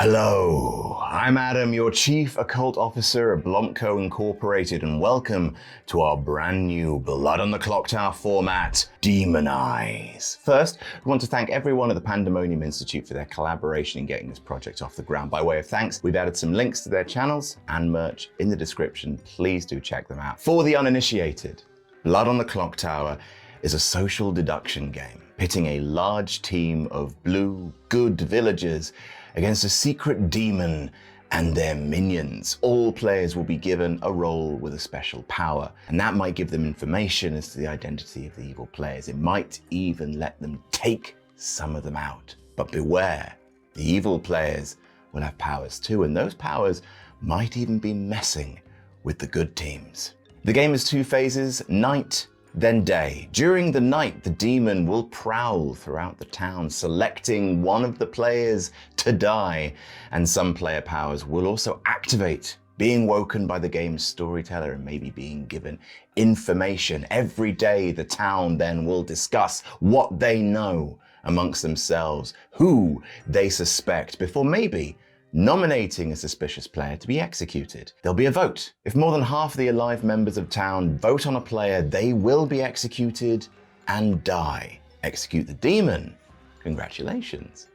Hello, I'm Adam, your Chief Occult Officer at BlampCo Incorporated, and welcome to our brand new Blood on the Clocktower format, Demon Eyes. First, we want to thank everyone at the Pandemonium Institute for their collaboration in getting this project off the ground. By way of thanks, we've added some links to their channels and merch in the description. Please do check them out. For the uninitiated, Blood on the Clocktower is a social deduction game, pitting a large team of blue, good villagers against a secret demon and their minions. All players will be given a role with a special power, and that might give them information as to the identity of the evil players. It might even let them take some of them out. But beware, the evil players will have powers too, and those powers might even be messing with the good teams. The game has two phases, night then day. During the night, the demon will prowl throughout the town, selecting one of the players to die, and some player powers will also activate, being woken by the game's storyteller and maybe being given information. Every day, the town then will discuss what they know amongst themselves, who they suspect, before maybe nominating a suspicious player to be executed. There'll be a vote. If more than half of the alive members of town vote on a player, they will be executed and die. Execute the demon, congratulations,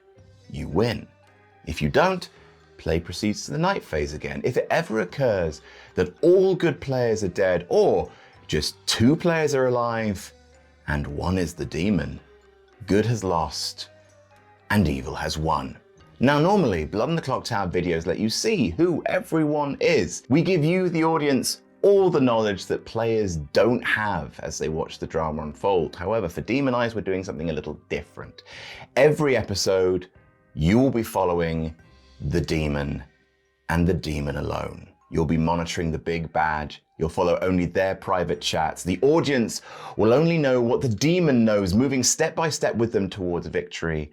you win. If you don't, play proceeds to the night phase again. If it ever occurs that all good players are dead, or just two players are alive and one is the demon, good has lost and evil has won. Now, normally, Blood on the Clocktower videos let you see who everyone is. We give you, the audience, all the knowledge that players don't have as they watch the drama unfold. However, for Demon Eyes, we're doing something a little different. Every episode, you will be following the demon and the demon alone. You'll be monitoring the big bad. You'll follow only their private chats. The audience will only know what the demon knows, moving step by step with them towards victory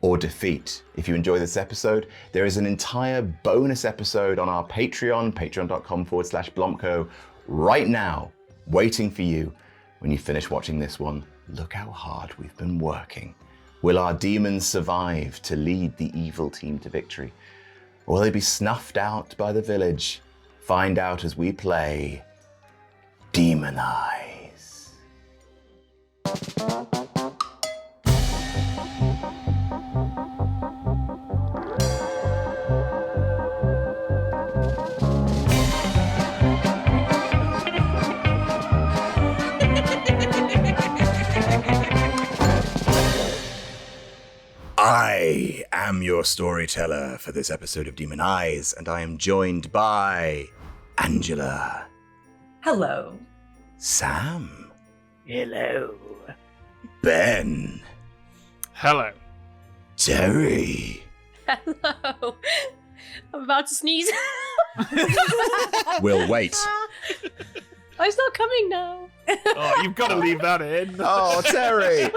or defeat. If you enjoy this episode, there is an entire bonus episode on our Patreon, patreon.com/BlampCo, right now, waiting for you when you finish watching this one. Look how hard we've been working. Will our demons survive to lead the evil team to victory? Or will they be snuffed out by the village? Find out as we play Demon Eyes. I am your storyteller for this episode of Demon Eyes, and I am joined by Angela. Hello. Sam. Hello. Ben. Hello. Terry. Hello. I'm about to sneeze. We'll wait. Oh, it's not coming now. Oh, you've got to leave that in. Oh, Terry.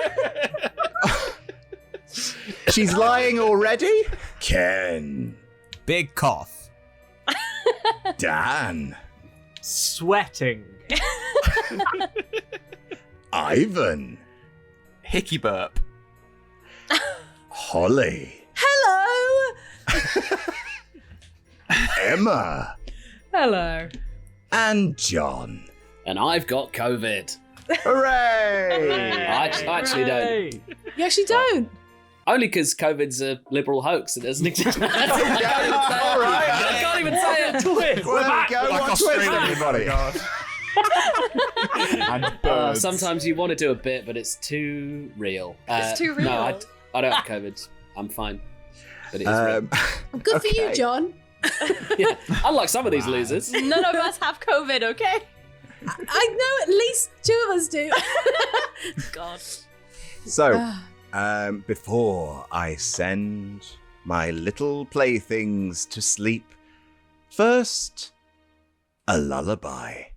She's lying already? Ken. Big cough. Dan. Sweating. Ivan. Hickey burp. Holly. Hello. Emma. Hello. And John. And I've got COVID. Hooray! I actually don't. You actually don't. Only because COVID's a liberal hoax. It doesn't exist. All right. I can't even say it. Well, there we go. Like One twist, Australia. everybody. And birds. Sometimes you want to do a bit, but it's too real. It's too real. No, I don't have COVID. I'm fine. But it is real. Good for you, John. Yeah. Unlike some of these losers. None of us have COVID, okay? I know at least two of us do. God. So, before I send my little playthings to sleep, first, a lullaby.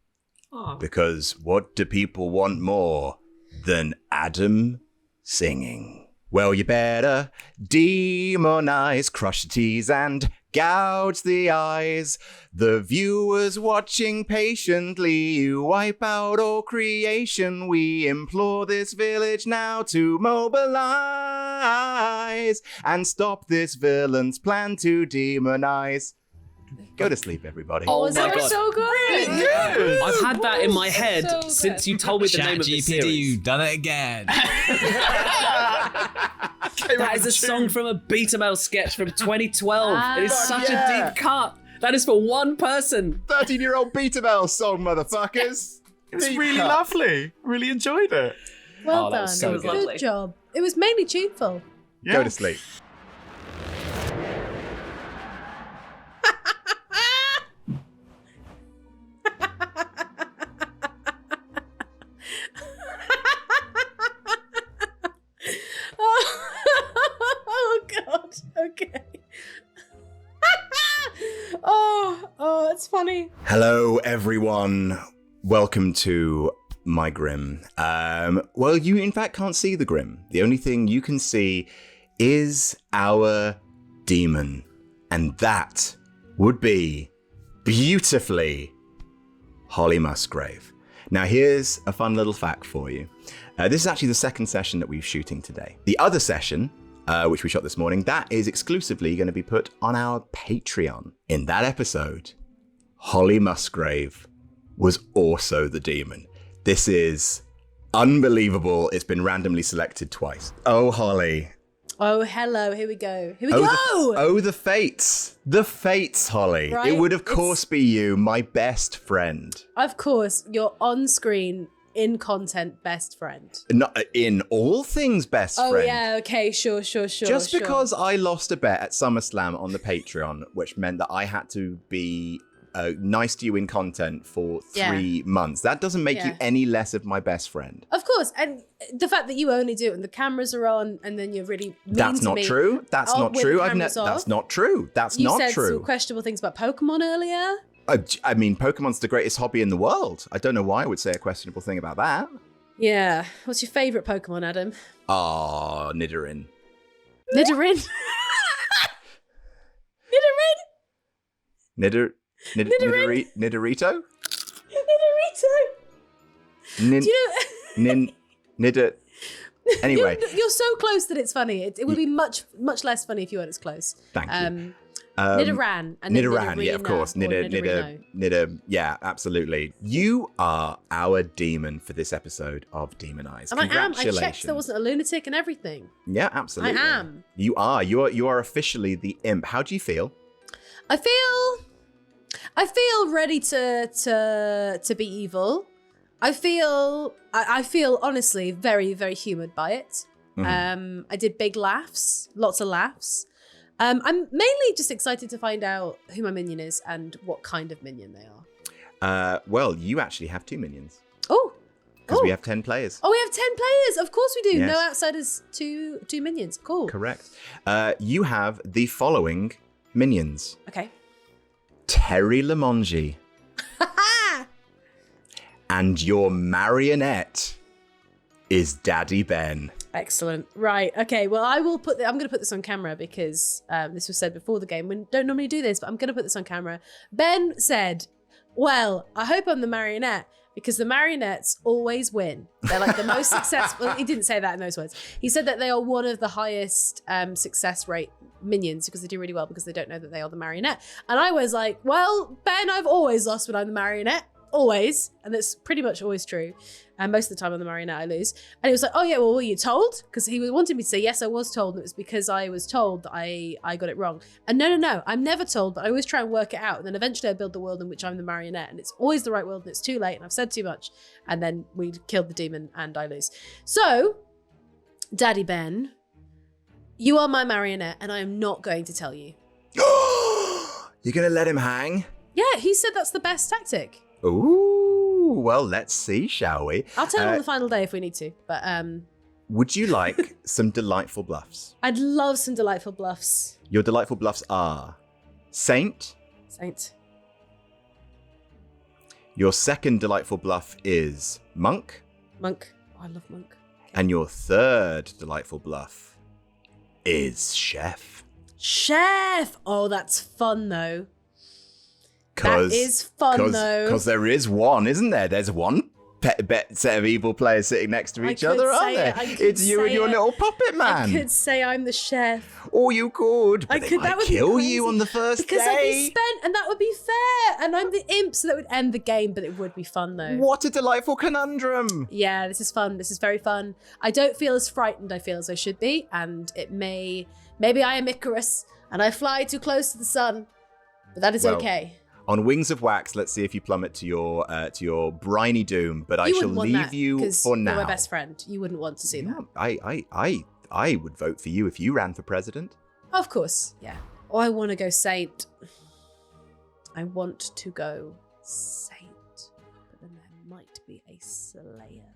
Oh. Because what do people want more than Adam singing? Well, you better demonize, crush the teeth and gouge the eyes. The viewers watching patiently wipe out all creation. We implore this village now to mobilize. and stop this villain's plan to demonize. Go to sleep, everybody. Oh That my was god. so good. Good. I've had that in my head So good. since you told me the name of the ChatGPT, series. you've done it again. That is a song from a Beta Male sketch from 2012. It is such yeah. a deep cut. That is for one person. 13-year-old Beta Bell song, motherfuckers. It's Deep really cut. lovely. Really enjoyed it. Well Oh, that done. was so good. Good Lovely. job. It was mainly tuneful. Yeah. Go to sleep. Oh God. Okay. Oh, that's funny. Hello, everyone. Welcome to my Grim. Well, you in fact can't see the Grim. The only thing you can see is our demon. And that would be beautifully Holly Musgrave. Now, here's a fun little fact for you. This is actually the second session that we're shooting today. The other session, which we shot this morning, that is exclusively going to be put on our Patreon. In that episode, Holly Musgrave was also the demon. This is unbelievable. It's been randomly selected twice. Oh, Holly. Oh, hello. Here we go. Here we Oh, go. the fates. The fates, Holly. Right? It would, of It's- course, be you, my best friend. Of course, your on-screen, in-content best friend. Not in all things best Oh, friend. yeah. Okay. Sure. Just sure. because I lost a bet at SummerSlam on the Patreon, which meant that I had to be nice to you in content for 3 months, that doesn't make you Yeah. any less of my best friend. Of course. And the fact that you only do it when the cameras are on and then you're really mean That's to not me. true. That's Oh, not with true. the That's cameras off? not true. That's You not said true. some questionable things about Pokemon earlier. I mean, Pokemon's the greatest hobby in the world. I don't know why I would say a questionable thing about that. Yeah. What's your favourite Pokemon, Adam? Oh, Nidorin. Nidorin. Nidorin. Nidorito? Nidorito. Nin, Do you know? Nidor. Anyway, You're so close that it's funny. It would be much less funny if you weren't as close. thank you. Nidoran. And then Nidoran, yeah, of course. or Nidorino. Yeah, absolutely. You are our demon for this episode of Demonize. And I am. I Congratulations. checked there wasn't a lunatic and everything. Yeah, absolutely. I am. You are. You are officially the imp. How do you feel? I feel ready to be evil. I feel honestly very, very humoured by it. Mhm. I did big laughs, lots of laughs. I'm mainly just excited to find out who my minion is and what kind of minion they are. Well, you actually have 2 minions Oh, because we have 10 players. Oh, we have 10 players. Of course we do. Yes. No outsiders, two minions. Cool. Correct. You have the following minions: Okay. Terry Lamongi, and your marionette is Daddy Ben. Excellent. Right. Okay. Well, I'm going to put this on camera because this was said before the game. We don't normally do this, but I'm going to put this on camera. Ben said, "Well, I hope I'm the marionette because the marionettes always win. They're like the most successful." Well, he didn't say that in those words. He said that they are one of the highest success rate minions because they do really well because they don't know that they are the marionette. And I was like, "Well, Ben, I've always lost when I'm the marionette." Always, and that's pretty much always true. And most of the time on the marionette I lose. And he was like, "Oh yeah, well, were you told?" Because he wanted me to say yes, I was told, and it was because I was told that I got it wrong. And no, I'm never told, but I always try and work it out. And then eventually I build the world in which I'm the marionette, and it's always the right world, and it's too late, and I've said too much. And then we killed the demon, and I lose. So, Daddy Ben, you are my marionette, and I am not going to tell you. You're gonna let him hang? Yeah, he said that's the best tactic. Ooh, well, let's see, shall we? I'll tell him on the final day if we need to, but Would you like some delightful bluffs? I'd love some delightful bluffs. Your delightful bluffs are Saint. Saint. Your second delightful bluff is Monk. Monk. Oh, I love Monk. And your third delightful bluff is Chef. Chef! Oh, that's fun though. That is fun though. Because there is one, isn't there? There's one set of evil players sitting next to each could other, say aren't it, I they? could It's you and say your it. little puppet man. I could say I'm the chef. Or you could, but I they could. might That would be kill you crazy. on the first Because I'd be day. spent, and that would be fair. And I'm the imp, so that would end the game, but it would be fun though. What a delightful conundrum. Yeah, this is fun. This is very fun. I don't feel as frightened I feel as I should be, and maybe I am Icarus and I fly too close to the sun, but that is Well, okay. On wings of wax, let's see if you plummet to your briny doom. But I You shall wouldn't want leave that, you 'cause for you're now. my best friend. You wouldn't want to see that. I would vote for you if you ran for president. Of course, yeah. Oh, I want to go saint. I want to go saint, but then there might be a slayer.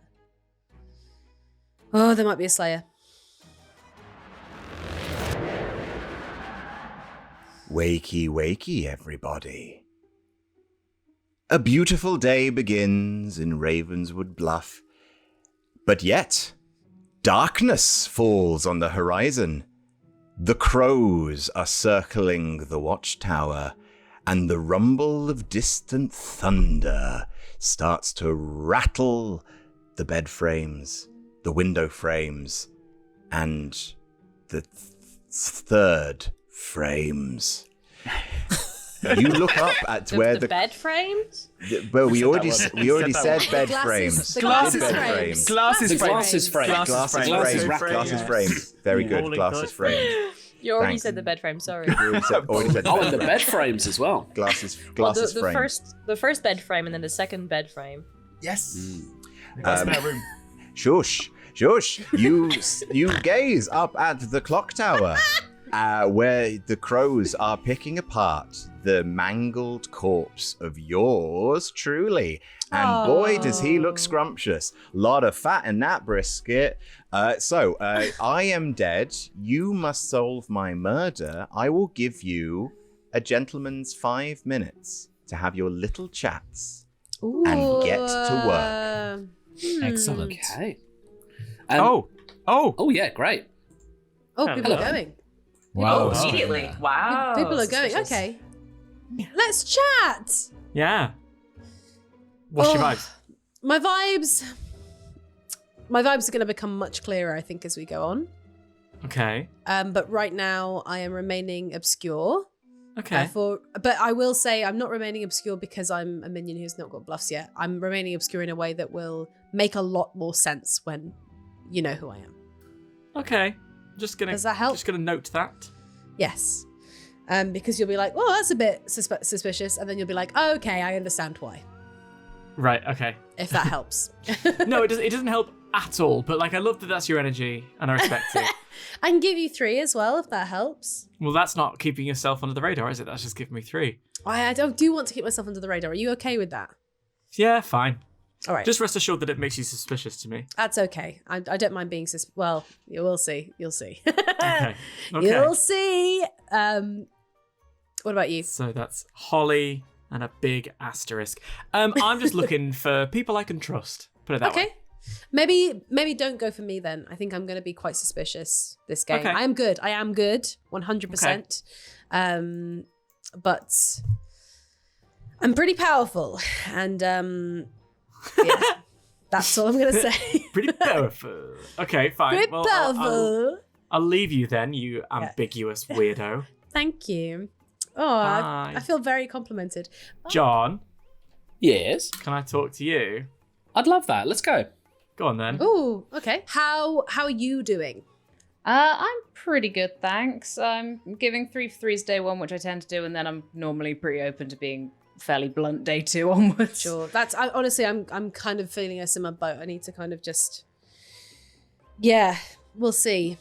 Oh, there might be a slayer. Wakey, wakey, everybody. A beautiful day begins in Ravenswood Bluff, but yet darkness falls on the horizon. The crows are circling the watchtower, and the rumble of distant thunder starts to rattle the bed frames, the window frames, and the third frames. You look up at where The bed frames? well, we already that said one. bed Glasses- frames. the We did glasses bed frames. frames. Glasses The frames. glasses frames. Glasses Glasses frames. frames. Glasses frames. Very good. Holy Glasses God. frames. You already Thanks. said the bed frame, sorry. We already said Oh, and the bed frames as well. glasses Well, frames. the first bed frame and then the second bed frame. Yes. That's my room. Shush. You gaze up at the clock tower, where the crows are picking apart the mangled corpse of yours truly. And boy, does he look scrumptious. Lot of fat in that brisket. So, I am dead. You must solve my murder. I will give you a gentleman's 5 minutes to have your little chats. And get to work. Excellent. Okay. Oh. Oh yeah, great. Oh, people are Hello. going. Wow. Immediately. Wow. People are going. Suspicious. Okay. Let's chat. Yeah. What's your Oh. vibes? My vibes are going to become much clearer, I think, as we go on. Okay. But right now, I am remaining obscure. Okay. But I will say I'm not remaining obscure because I'm a minion who's not got bluffs yet. I'm remaining obscure in a way that will make a lot more sense when you know who I am. Okay. Just gonna. Does that help? Just gonna note that. Yes. Because you'll be like, oh, that's a bit suspicious. And then you'll be like, oh, okay, I understand why. Right. Okay. If that helps. No, it doesn't. It doesn't help at all. But like, I love that that's your energy, and I respect it. I can give you 3 as well, if that helps. Well, that's not keeping yourself under the radar, is it? That's just giving me 3. I do want to keep myself under the radar. Are you okay with that? Yeah, fine. All right. Just rest assured that it makes you suspicious to me. That's okay. I don't mind being well, you will see. You'll see. Okay. Okay. You'll see. What about you? So that's Holly and a big asterisk. I'm just looking for people I can trust. Put it that way. Okay. Maybe don't go for me then. I think I'm going to be quite suspicious this game. Okay. I am good. 100%. But I'm pretty powerful, and yeah, that's all I'm going to say. Pretty powerful. Okay, fine. Pretty Well, powerful. I'll leave you then, you ambiguous weirdo. Thank you. Oh, I Bye. feel very complimented. John, Yes. can I talk to you? I'd love that. Let's go. Go on then. Oh, okay. How are you doing? I'm pretty good, thanks. I'm giving 3 for 3's day 1, which I tend to do, and then I'm normally pretty open to being fairly blunt day 2 onwards. Sure. Honestly, I'm kind of feeling a similar boat. I need to kind of just. Yeah, we'll see.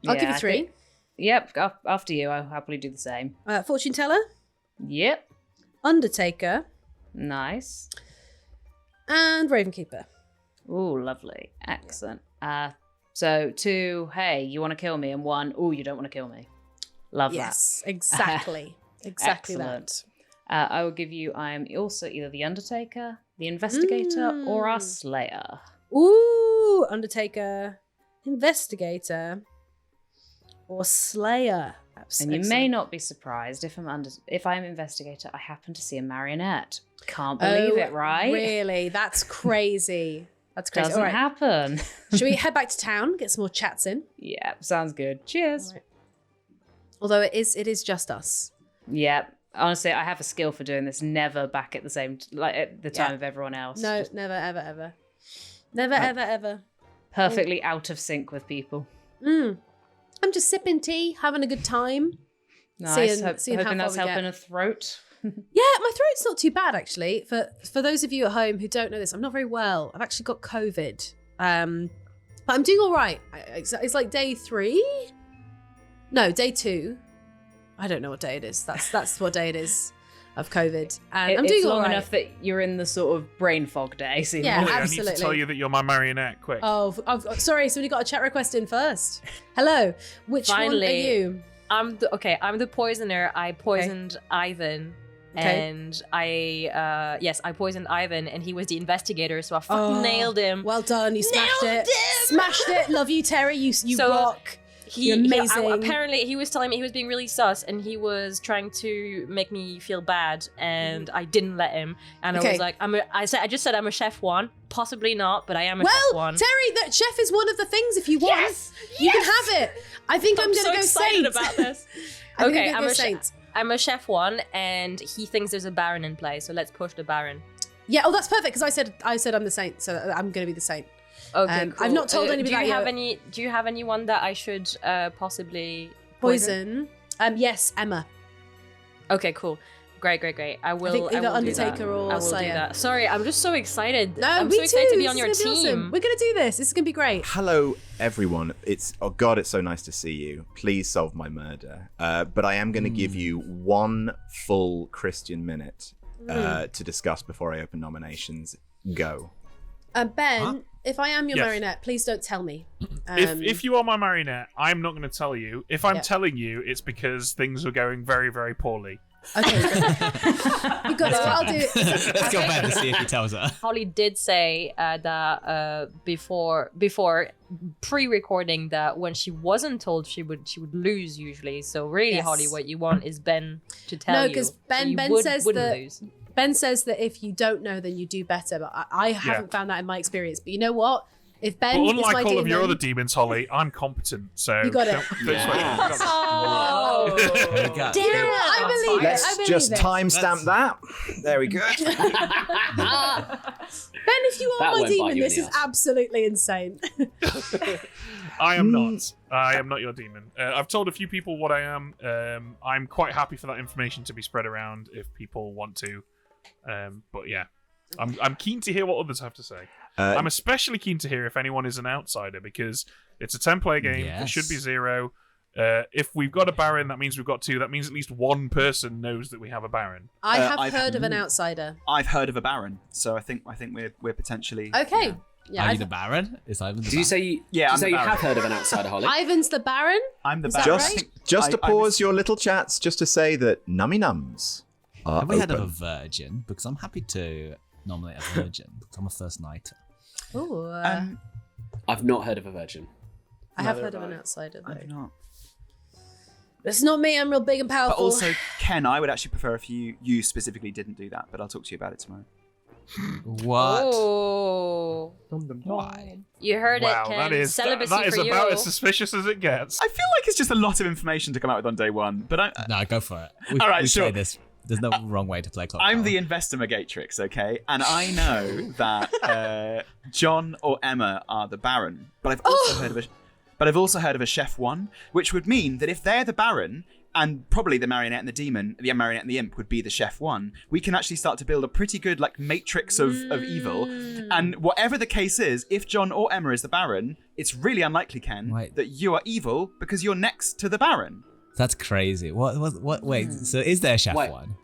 I'll give you I 3. think- Yep, after you, I'll happily do the same. Fortune teller, Yep, Undertaker, nice. and Ravenkeeper. Ooh, lovely. Excellent. So 2, hey, you want to kill me? And 1, ooh, you don't want to kill me. Love Yes, exactly. Exactly Excellent. that. I will give you, I am also either the Undertaker, the Investigator, or our Slayer. Ooh, Undertaker, Investigator, or Slayer. And you may not be surprised if I'm investigator, I happen to see a marionette. Can't believe it, right? Really? That's crazy. That's crazy. Doesn't All right. happen. Should we head back to town, get some more chats in? Yeah, sounds good. Cheers. All right. Although it is just us. Yeah. Honestly, I have a skill for doing this. Never back at the same at the time of everyone else. No, Just never, ever, ever. Never, ever, ever. perfectly out of sync with people. I'm just sipping tea, having a good time. Nice. Seeing how Hoping far that's we get. helping a throat. Yeah, my throat's not too bad actually. For those of you at home who don't know this, I'm not very well. I've actually got COVID, but I'm doing all right. It's like day 3. No, day 2. I don't know what day it is. That's what day it is of COVID, and I'm doing it's all long right. enough that you're in the sort of brain fog day. So Yeah, Molly, I need absolutely. to tell you that you're my marionette. Quick. Oh, sorry. Somebody got a chat request in first. Hello. Which one are Finally. you? I'm the poisoner. I poisoned Ivan. Okay. And I poisoned Ivan, and he was the investigator, so I fucking nailed him. Well done. You smashed Nailed it. him! Smashed it. Love you, Terry. You So, rock. You're amazing. Apparently, he was telling me he was being really sus, and he was trying to make me feel bad, and I didn't let him. And Okay. I was like, I just said I'm a chef 1, possibly not, but I am a chef Well, 1. Terry, that chef is one of the things. If you want, Yes! you can have it. I think I'm, I'm gonna so go excited Saint. about this. I think Okay, I'm I'm gonna a go Saint. I'm a chef 1, and he thinks there's a Baron in play, so let's push the Baron. Yeah. Oh, that's perfect because I said I'm the Saint, so I'm gonna be the Saint. Okay, cool. I've not told anybody do you that have yet. Do you have anyone that I should possibly Poison. Yes, Emma. Okay, cool. Great. I will. I think either will do Undertaker that. or I will Slayer. do that. Sorry, I'm just so excited. No, I'm me so excited too. to be on your This is team. gonna be awesome. We're gonna do this. This is gonna be great. Hello, everyone. It's it's so nice to see you. Please solve my murder. But I am going to give you 1 full Christian minute to discuss before I open nominations. Go. Ben, if I am your Yes. marionette, please don't tell me. If you are my marionette, I'm not going to tell you. If I'm Yeah. telling you, it's because things are going very, very poorly. Okay. You got it. What I'll do. Let's go back to see if he tells her. Holly did say that before pre-recording that when she wasn't told she would lose usually. So really, Yes. Holly, what you want is Ben to tell you. No, because so Ben you says wouldn't that lose. Ben says that if you don't know, then you do better. But I haven't found that in my experience. But you know what? If Ben But is my unlike all of your demon- other demons, Holly, I'm competent. So You got it. don't sweat. Yes. Oh, There we go. You know what? I believe it. I Let's believe just it. timestamp that. There we go. Ben, if you are That my won't bite demon, you in this the is ass. absolutely insane. I am not. I am not your demon. I've told a few people what I am. I'm quite happy for that information to be spread around if people want to. But yeah, I'm keen to hear what others have to say. I'm especially keen to hear if anyone is an outsider because it's a 10-player game. It should be 0. If we've got a Baron, that means we've got 2. That means at least one person knows that we have a Baron. I have I've- heard of an outsider. I've heard of a Baron, so I think we're potentially Okay. Yeah. Are you the Baron? Is Ivan the Did you say you? Yeah, Did I'm you say the you Baron. have heard of an outsider, Holly? Ivan's the Baron? I'm the Is that Baron. right? Just to I pause was- your little chats, just to say that Nummy Nums are Have we heard of a open. virgin? Because I'm happy to nominate a virgin because I'm a first nighter. Oh, I've not heard of a virgin. I have heard of an outsider I've though. not. It's not me. I'm real big and But powerful. also, Ken, I would actually prefer if you specifically didn't do that. But I'll talk to you about it tomorrow. What? Oh, Why? you heard Wow, it, Ken. that is Celibacy that is for about you. as suspicious as it gets. I feel like it's just a lot of information to come out with on day one. But No, go for it. All right, we sure. play this. There's no wrong way to play Clocktower. I'm the investigatrix, okay? And I know that John or Emma are the Baron, but I've also heard of a Chef 1, which would mean that if they're the Baron, and probably the Marionette and the Demon, the Marionette and the Imp would be the Chef 1, we can actually start to build a pretty good like matrix of evil. And whatever the case is, if John or Emma is the Baron, it's really unlikely, Ken, Wait. that you are evil because you're next to the Baron. That's crazy. What? Wait. So is there a chef Wait. one?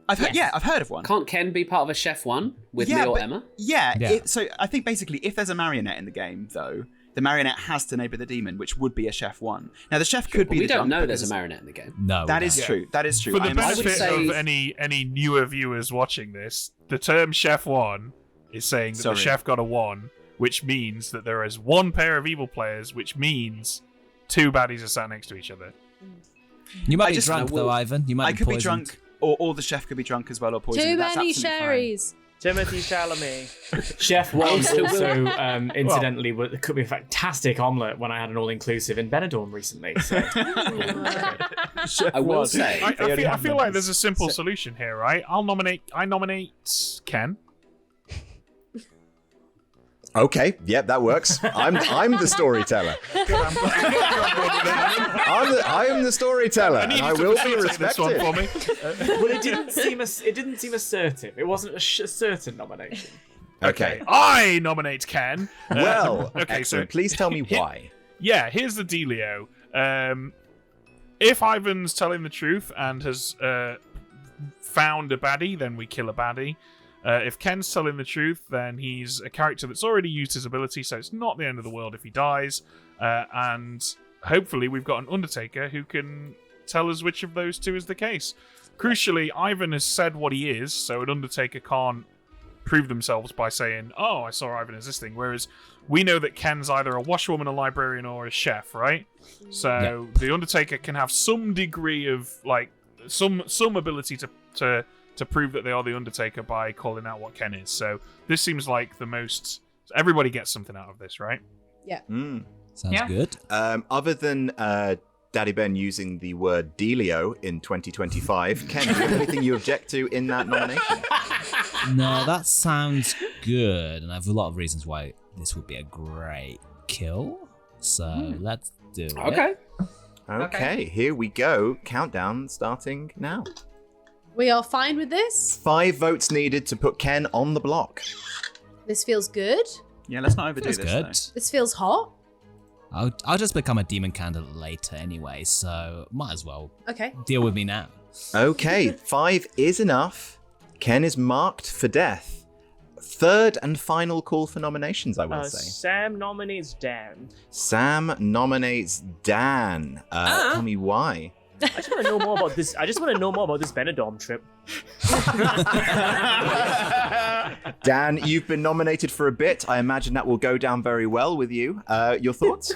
I've heard of one. Can't Ken be part of a chef 1 with me or but- Emma? Yeah. Yeah. So I think basically, if there's a marionette in the game, though, the marionette has to neighbour the demon, which would be a chef 1. Now the chef could But be. we the don't drunk know there's a because- marionette in the game. No. That we is don't. true. That is true. For the I am- I would benefit say- of any newer viewers watching this, the term Chef 1 is saying that Sorry. the chef got a 1, which means that there is one pair of evil players, which means 2 baddies are sat next to each other. You might I be just- drunk I will- though, Ivan. You might I be could be poisoned. drunk, or the chef could be drunk as well, or poisoned. Too That's many absolutely fine. sherries. Timothy Chalamet. Chef was also, incidentally, cooked me a fantastic omelette when I had an all-inclusive in Benidorm recently. So. I will say, I feel like there's a simple solution here, right? I nominate Ken. Okay, yep, that works. I'm the storyteller. I am the storyteller, and I will be respected. For me. Well, it didn't seem assertive. It wasn't a certain nomination. Okay. I nominate Ken. Well, okay, so excellent. Please tell me why. yeah, here's the dealio. If Ivan's telling the truth and has found a baddie, then we kill a baddie. If Ken's telling the truth, then he's a character that's already used his ability, so it's not the end of the world if he dies. And hopefully we've got an Undertaker who can tell us which of those two is the case. Crucially, Ivan has said what he is, so an Undertaker can't prove themselves by saying, oh, I saw Ivan as this thing, whereas we know that Ken's either a washerwoman, a librarian, or a chef, right? So the Undertaker can have some degree of, like, some ability to prove that they are the Undertaker by calling out what Ken is. So this seems like the most... Everybody gets something out of this, right? Yeah. Sounds good. Other than Daddy Ben using the word dealio in 2025, Ken, do you have anything you object to in that nomination? No, that sounds good, and I have a lot of reasons why this would be a great kill. So let's do it. okay. Okay, here we go. Countdown starting now. We are fine with this. 5 votes needed to put Ken on the block. This feels good. Yeah, let's not overdo Feels this. good. Though. This feels hot. I'll just become a demon candidate later anyway, so might as well Okay. deal with me now. Okay, 5 is enough. Ken is marked for death. Third and final call for nominations, I will say. Sam nominates Dan. Sam nominates Dan. Tell me why. I just want to know more about this. I just want to know more about this Benidorm trip. Dan, you've been nominated for a bit. I imagine that will go down very well with you. Your thoughts?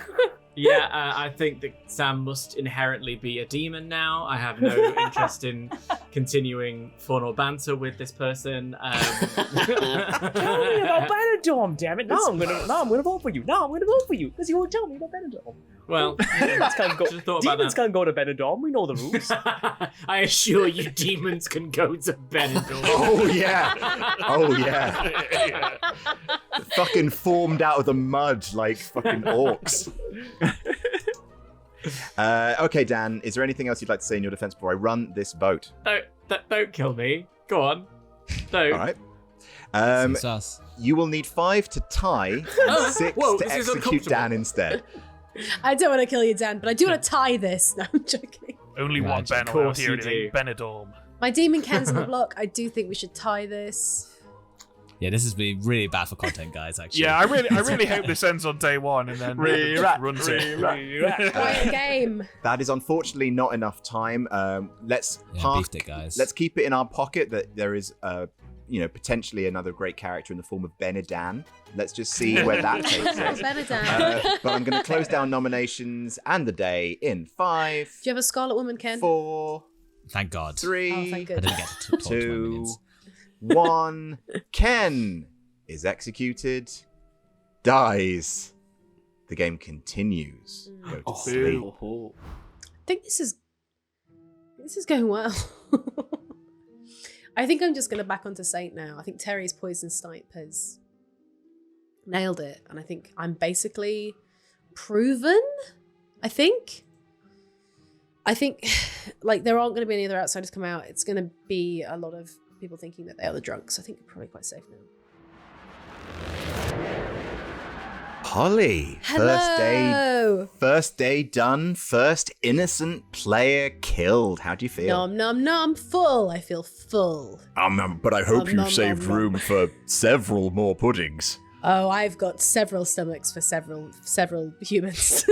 Yeah, I think that Sam must inherently be a demon now. I have no interest in continuing fun or banter with this person. Tell me about Benidorm, damn it! Now I'm gonna vote for you. Now I'm gonna vote for you because you won't tell me about Benidorm. Well, Demons can't go. Should've thought about Demons that. can't go to Benidorm. We know the rules. I assure you, demons can go to Benidorm. Oh, yeah. Oh, yeah. Fucking formed out of the mud like fucking orcs. Okay, Dan, is there anything else you'd like to say in your defense before I run this vote? Don't kill me. Go on. Don't. All right. Sus. You will need 5 to tie and 6 Whoa, to this is execute Dan uncomfortable. instead. I don't want to kill you, Dan, but I do want to tie this. No, I'm joking. Only one Right, Ben of around course here you in do. Benidorm. My demon Ken's on the block. I do think we should tie this. Yeah, this has been really bad for content, guys. Actually. Yeah, I really hope this ends on day one and then just runs it. Play a game. That is unfortunately not enough time. Let's beefed it, guys. Let's keep it in our pocket that there is potentially another great character in the form of Benedan. Let's just see where that takes us. Benidorm. But I'm going to close down nominations and the day in 5. Do you have a Scarlet Woman, Ken? 4, Thank God. 3, Oh, thank I goodness. didn't get to talk to my 2, minions. 1. Ken is executed, dies. The game continues. Go to sleep. Oh. I think this is going well. I think I'm just going to back onto Saint now. I think Terry's poison snipe has nailed it, and I think I'm basically proven. I think like there aren't going to be any other outsiders come out. It's going to be a lot of people thinking that they are the drunks. I think I'm probably quite safe now. Holly, Hello. first day done, first innocent player killed. How do you feel? Nom nom nom. Full. I feel full. But I hope Nom, nom, nom, nom. for several more puddings. Oh, I've got several stomachs for several humans.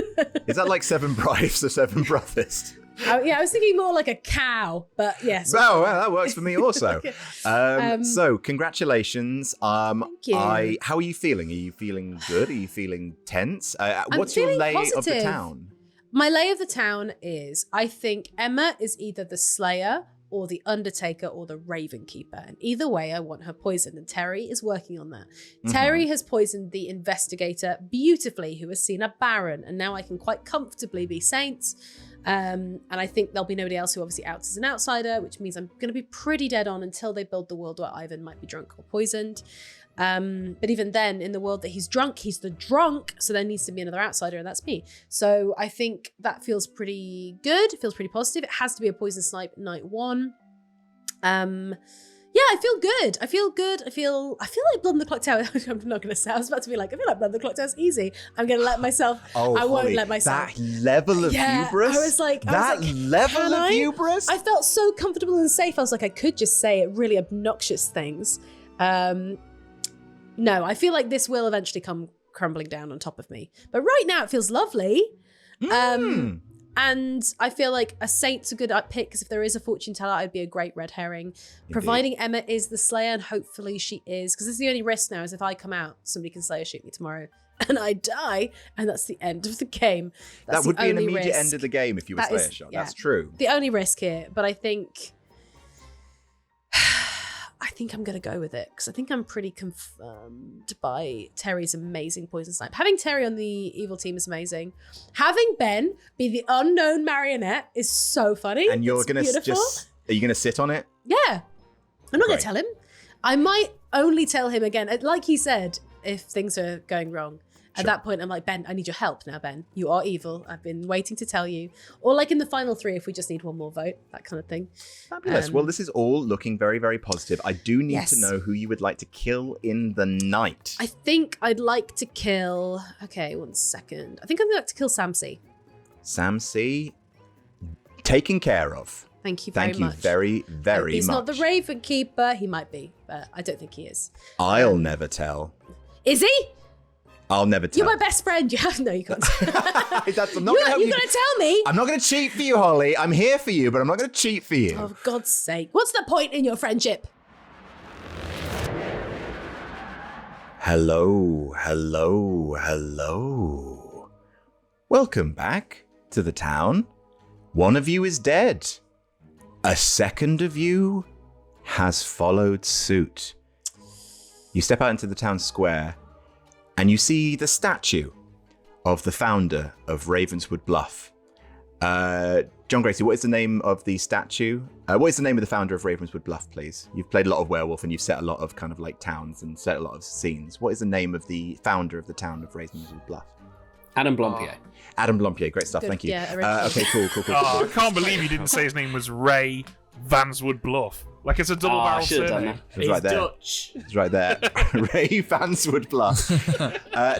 Is that like 7 brides or 7 brothers? Yeah, I was thinking more like a cow, but yes. Oh, well, that works for me also. Okay. So, congratulations. Thank you. How are you feeling? Are you feeling good? Are you feeling tense? I'm What's your feeling lay of the positive. town? My lay of the town is I think Emma is either the Slayer or the Undertaker or the Raven Keeper. And either way, I want her poisoned. And Terry is working on that. Terry has poisoned the investigator beautifully, who has seen a Baron. And now I can quite comfortably be Saint. And I think there'll be nobody else who obviously outs as an outsider, which means I'm going to be pretty dead on until they build the world where Ivan might be drunk or poisoned. But even then, in the world that he's drunk, he's the drunk. So there needs to be another outsider, and that's me. So I think that feels pretty good. It feels pretty positive. It has to be a poison snipe night 1. Yeah, I feel good. I feel like Blood on the Clocktower. I'm not going to say. I was about to be like, I feel like Blood on the Clocktower is easy. I'm going to let myself. I won't let myself. That level of hubris. I was like, level of hubris. I felt so comfortable and safe. I was like, I could just say really obnoxious things. No, I feel like this will eventually come crumbling down on top of me. But right now it feels lovely. And I feel like a Saint's a good pick, because if there is a fortune teller, I'd be a great red herring. Indeed. Providing Emma is the Slayer, and hopefully she is. Because this is the only risk now, is if I come out, somebody can Slayer shoot me tomorrow. And I die, and that's the end of the game. That's that would be an immediate risk. end of the game if you were Slayer shot. Yeah. That's true. The only risk here, but I think I'm going to go with it, because I think I'm pretty confirmed by Terry's amazing poison snipe. Having Terry on the evil team is amazing. Having Ben be the unknown marionette is so funny. And you're going to are you going to sit on it? Yeah. I'm not going to tell him. I might only tell him again, like he said, if things are going wrong. At that point, I'm like, Ben, I need your help now, Ben. You are evil. I've been waiting to tell you. Or like in the final 3, if we just need one more vote, that kind of thing. Fabulous. Well, this is all looking very, very positive. I do need to know who you would like to kill in the night. I think I'd like to kill... Okay, 1 second. I think I'd like to kill Sam C. Sam C. Taken care of. Thank you very much. Thank you very, very much. He's not the Raven Keeper. He might be, but I don't think he is. I'll never tell. Is he? I'll never tell. You're my best friend. You have you can't. I'm not gonna help You're gonna tell me. I'm not gonna cheat for you, Holly. I'm here for you, but I'm not gonna cheat for you. Oh, for God's sake! What's the point in your friendship? Hello, hello, hello. Welcome back to the town. One of you is dead. A second of you has followed suit. You step out into the town square, and you see the statue of the founder of Ravenswood Bluff. John Gracie, what is the name of the statue? What is the name of the founder of Ravenswood Bluff, please? You've played a lot of Werewolf, and you've set a lot of kind of like towns and set a lot of scenes. What is the name of the founder of the town of Ravenswood Bluff? Adam Blompier. Adam Blompier, great stuff, thank you. Yeah, okay, cool. Oh, I can't believe you didn't say his name was Ray Vanswood Bluff. Like it's a double barrel surname. It's right there. Dutch. It's right there. Ray Vanswood Bluff.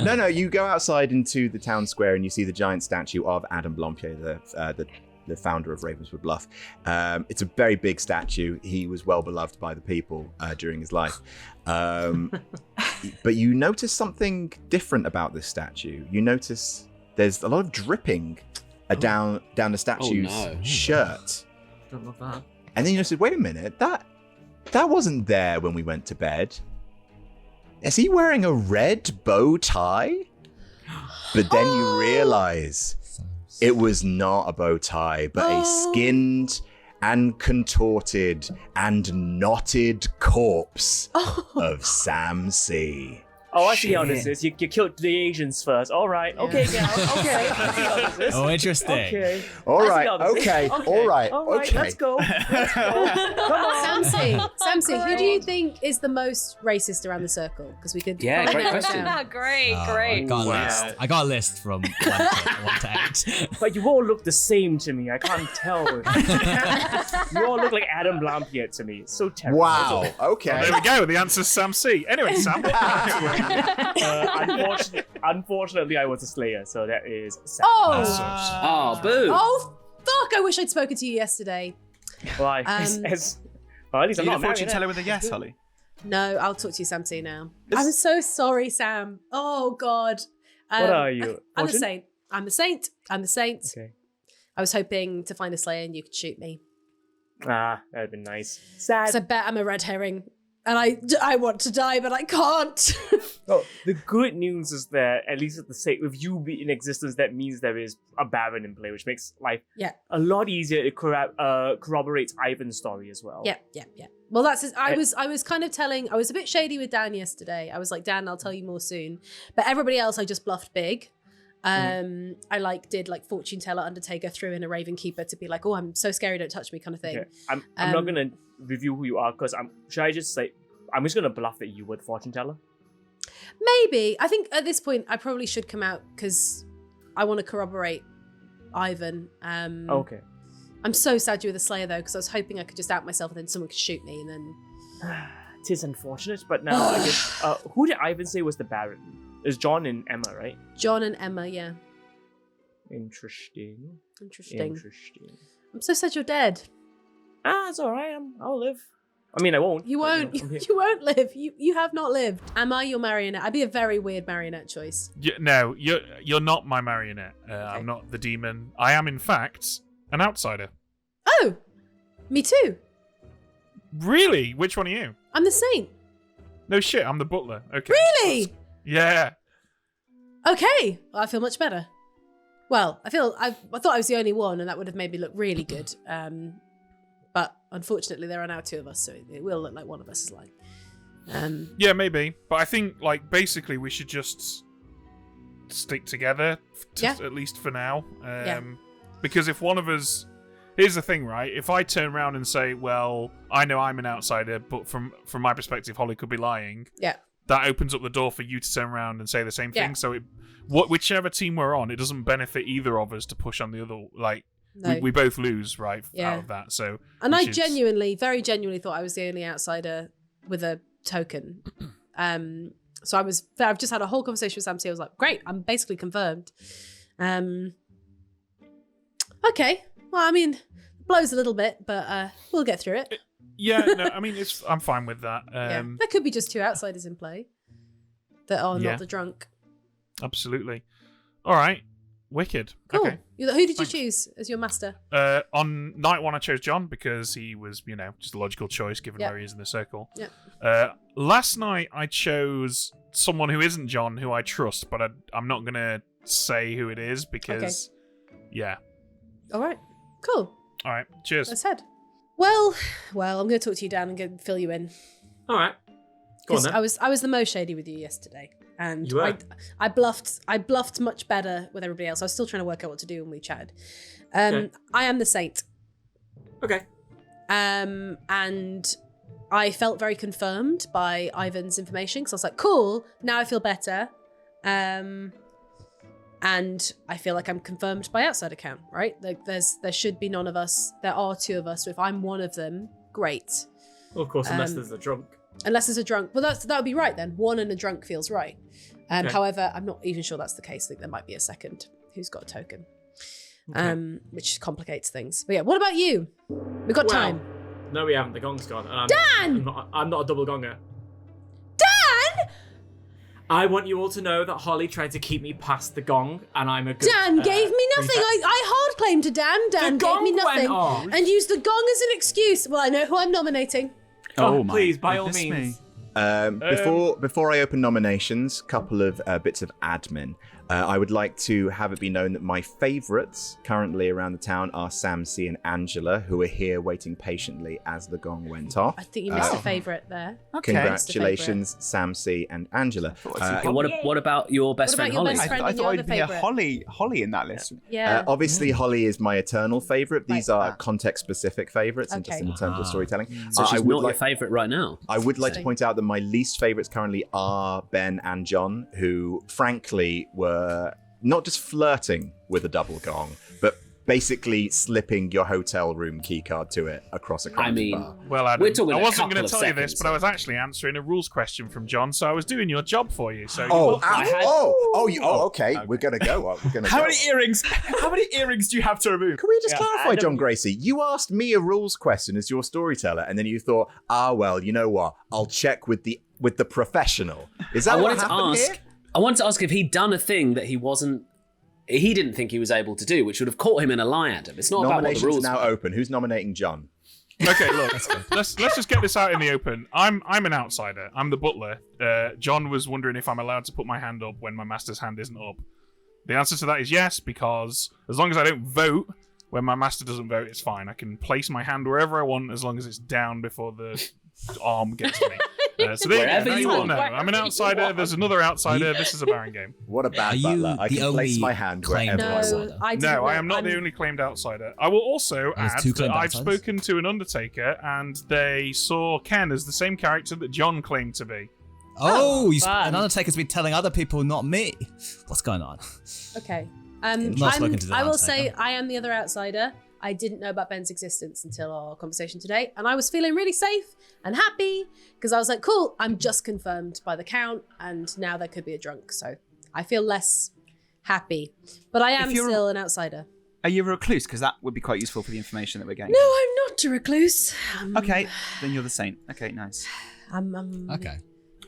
No, you go outside into the town square and you see the giant statue of Adam Blompier, the founder of Ravenswood Bluff. It's a very big statue. He was well beloved by the people during his life. But you notice something different about this statue. You notice there's a lot of dripping down the statue's shirt. Don't love that. And then you notice, wait a minute, that wasn't there when we went to bed. Is he wearing a red bow tie? But then you realize it was not a bow tie, but a skinned and contorted and knotted corpse of Sam C. Oh, I see how this is. You killed the Asians first. All right. Okay, okay. I see how this is. Oh, interesting. Okay. All right. Okay. All right. Okay. Let's go. Come on. Sam C, who do you think is the most racist around the circle? Because we could. Yeah, probably great narrow it question. down. Great. I got a list from 1 to 8. But you all look the same to me. I can't tell. You all look like Adam Blompier to me. It's so terrible. Wow. Okay. There we go. The answer's Sam C. Anyway, Sam. Unfortunately, I was a Slayer, so that is sad. Oh, boo. Oh, fuck! I wish I'd spoken to you yesterday. Why? Well, at least I'm You not need a fortune married. teller with a yes, Holly. No, I'll talk to you, Sam T, now. I'm so sorry, Sam. Oh, God. What are you? I'm the Fortune? saint. I'm the saint. Okay. I was hoping to find a Slayer and you could shoot me. That'd been nice. Sad. So I bet I'm a red herring. And I want to die, but I can't. Oh, the good news is that, at least at the sake of you being in existence, that means there is a Baron in play, which makes life a lot easier. It corroborates Ivan's story as well. Yeah. Well, I was kind of I was a bit shady with Dan yesterday. I was like, Dan, I'll tell you more soon. But everybody else, I just bluffed big. I did fortune teller, Undertaker, threw in a Raven Keeper to be like, oh, I'm so scary, don't touch me, kind of thing. Okay. I'm not gonna review who you are because should I just say I'm just gonna bluff that you were the fortune teller? Maybe. I think at this point I probably should come out because I want to corroborate Ivan. Okay. I'm so sad you were the Slayer though, because I was hoping I could just out myself and then someone could shoot me and then. It is unfortunate, but now I guess who did Ivan say was the Baron? It's John and Emma, right? John and Emma, yeah. Interesting. I'm so sad you're dead. It's all right. I'll live. I mean, I won't. You won't. You won't live. You have not lived. Am I your marionette? I'd be a very weird marionette choice. No, you're not my marionette. I'm not the demon. I am, in fact, an outsider. Oh, me too. Really? Which one are you? I'm the saint. No shit. I'm the butler. Okay. Really? Yeah. Okay. Well, I feel much better. Well, I thought I was the only one, and that would have made me look really good. But unfortunately, there are now two of us, so it will look like one of us is lying. Yeah, maybe. But I think, basically, we should just stick together, at least for now. Because if one of us... Here's the thing, right? If I turn around and say, well, I know I'm an outsider, but from my perspective, Holly could be lying. Yeah. That opens up the door for you to turn around and say the same thing. So whichever team we're on, it doesn't benefit either of us to push on the other. No. We both lose, right, out of that. So, and I genuinely, very genuinely thought I was the only outsider with a token. So I've just had a whole conversation with Sam C. I was like, great, I'm basically confirmed. Okay. Well, I mean, it blows a little bit, but we'll get through it. Yeah, no, I mean, I'm fine with that. There could be just two outsiders in play that are not the drunk. Absolutely. All right. Wicked. Cool. Okay. Who did you choose as your master? On night one, I chose John because he was, just a logical choice given where he is in the circle. Yeah. Last night, I chose someone who isn't John, who I trust, but I'm not going to say who it is because, All right. Cool. All right. Cheers. Let's head. Well, I'm going to talk to you, Dan, and fill you in. All right. Go on then. I was the most shady with you yesterday. And you were. I bluffed much better with everybody else. I was still trying to work out what to do when we chatted. I am the saint. Okay. And I felt very confirmed by Ivan's information because I was like, cool, now I feel better. And I feel like I'm confirmed by outside account, right? Like there should be none of us. There are two of us. So if I'm one of them, great. Well, of course, unless there's a drunk. Unless there's a drunk. Well, that would be right then. One and a drunk feels right. However, I'm not even sure that's the case. I think there might be a second who's got a token, which complicates things. But yeah, what about you? We've got time. No, we haven't. The gong's gone. And Dan! I'm not a double gonger. Dan! I want you all to know that Holly tried to keep me past the gong, and I'm a good... Dan gave me nothing. I hard claim to Dan. Dan gave me nothing. And used the gong as an excuse. Well, I know who I'm nominating. Oh, please, by all means. Before I open nominations, couple of bits of admin. I would like to have it be known that my favourites currently around the town are Sam C and Angela, who are here waiting patiently as the gong went off. I think you missed a favourite there. Okay. Congratulations, Sam C and Angela. What about your best friend Holly? I thought it'd be a Holly in that list. Yeah. Obviously, Holly is my eternal favourite. These are context-specific favourites, and just in terms of storytelling. So she's not your favourite right now. I would like to point out that my least favourites currently are Ben and John, who, frankly, were not just flirting with a double gong, but basically slipping your hotel room keycard to it across a crowded bar. Well, Adam, we're talking I wasn't going to tell you seconds, this, but I was actually answering a rules question from John, so I was doing your job for you. So okay. We're going to go. How many earrings? How many earrings do you have to remove? Can we just clarify, John Gracie? You asked me a rules question as your storyteller, and then you thought, well, you know what? I'll check with the professional. Is that what happened here? I wanted to ask if he'd done a thing that he didn't think he was able to do, which would have caught him in a lie, Adam. It's not about what the rules are now open. Who's nominating John? Okay, look, let's just get this out in the open. I'm an outsider. I'm the butler. John was wondering if I'm allowed to put my hand up when my master's hand isn't up. The answer to that is yes, because as long as I don't vote when my master doesn't vote, it's fine. I can place my hand wherever I want as long as it's down before the arm gets to me. So there Wherever you you go. want. No, I'm an outsider. There's another outsider. This is a Baron game. What a bad Are you butler. I the can place only my hand claimed wherever I outsider? want. I didn't No, know. I am not the only claimed outsider. I will also There's add two that claimed I've outsiders? spoken to an Undertaker, and they saw Ken as the same character that John claimed to be. Oh, fun. an Undertaker's been telling other people, not me. What's going on? Okay. Not spoken to the I will Undertaker. say I am the other outsider. I didn't know about Ben's existence until our conversation today, and I was feeling really safe and happy because I was like, cool, I'm just confirmed by the count, and now there could be a drunk, so I feel less happy. But I am still an outsider. Are you a recluse? Because that would be quite useful for the information that we're getting. No, I'm not a recluse. Okay, then you're the saint. Okay, nice. I'm Okay.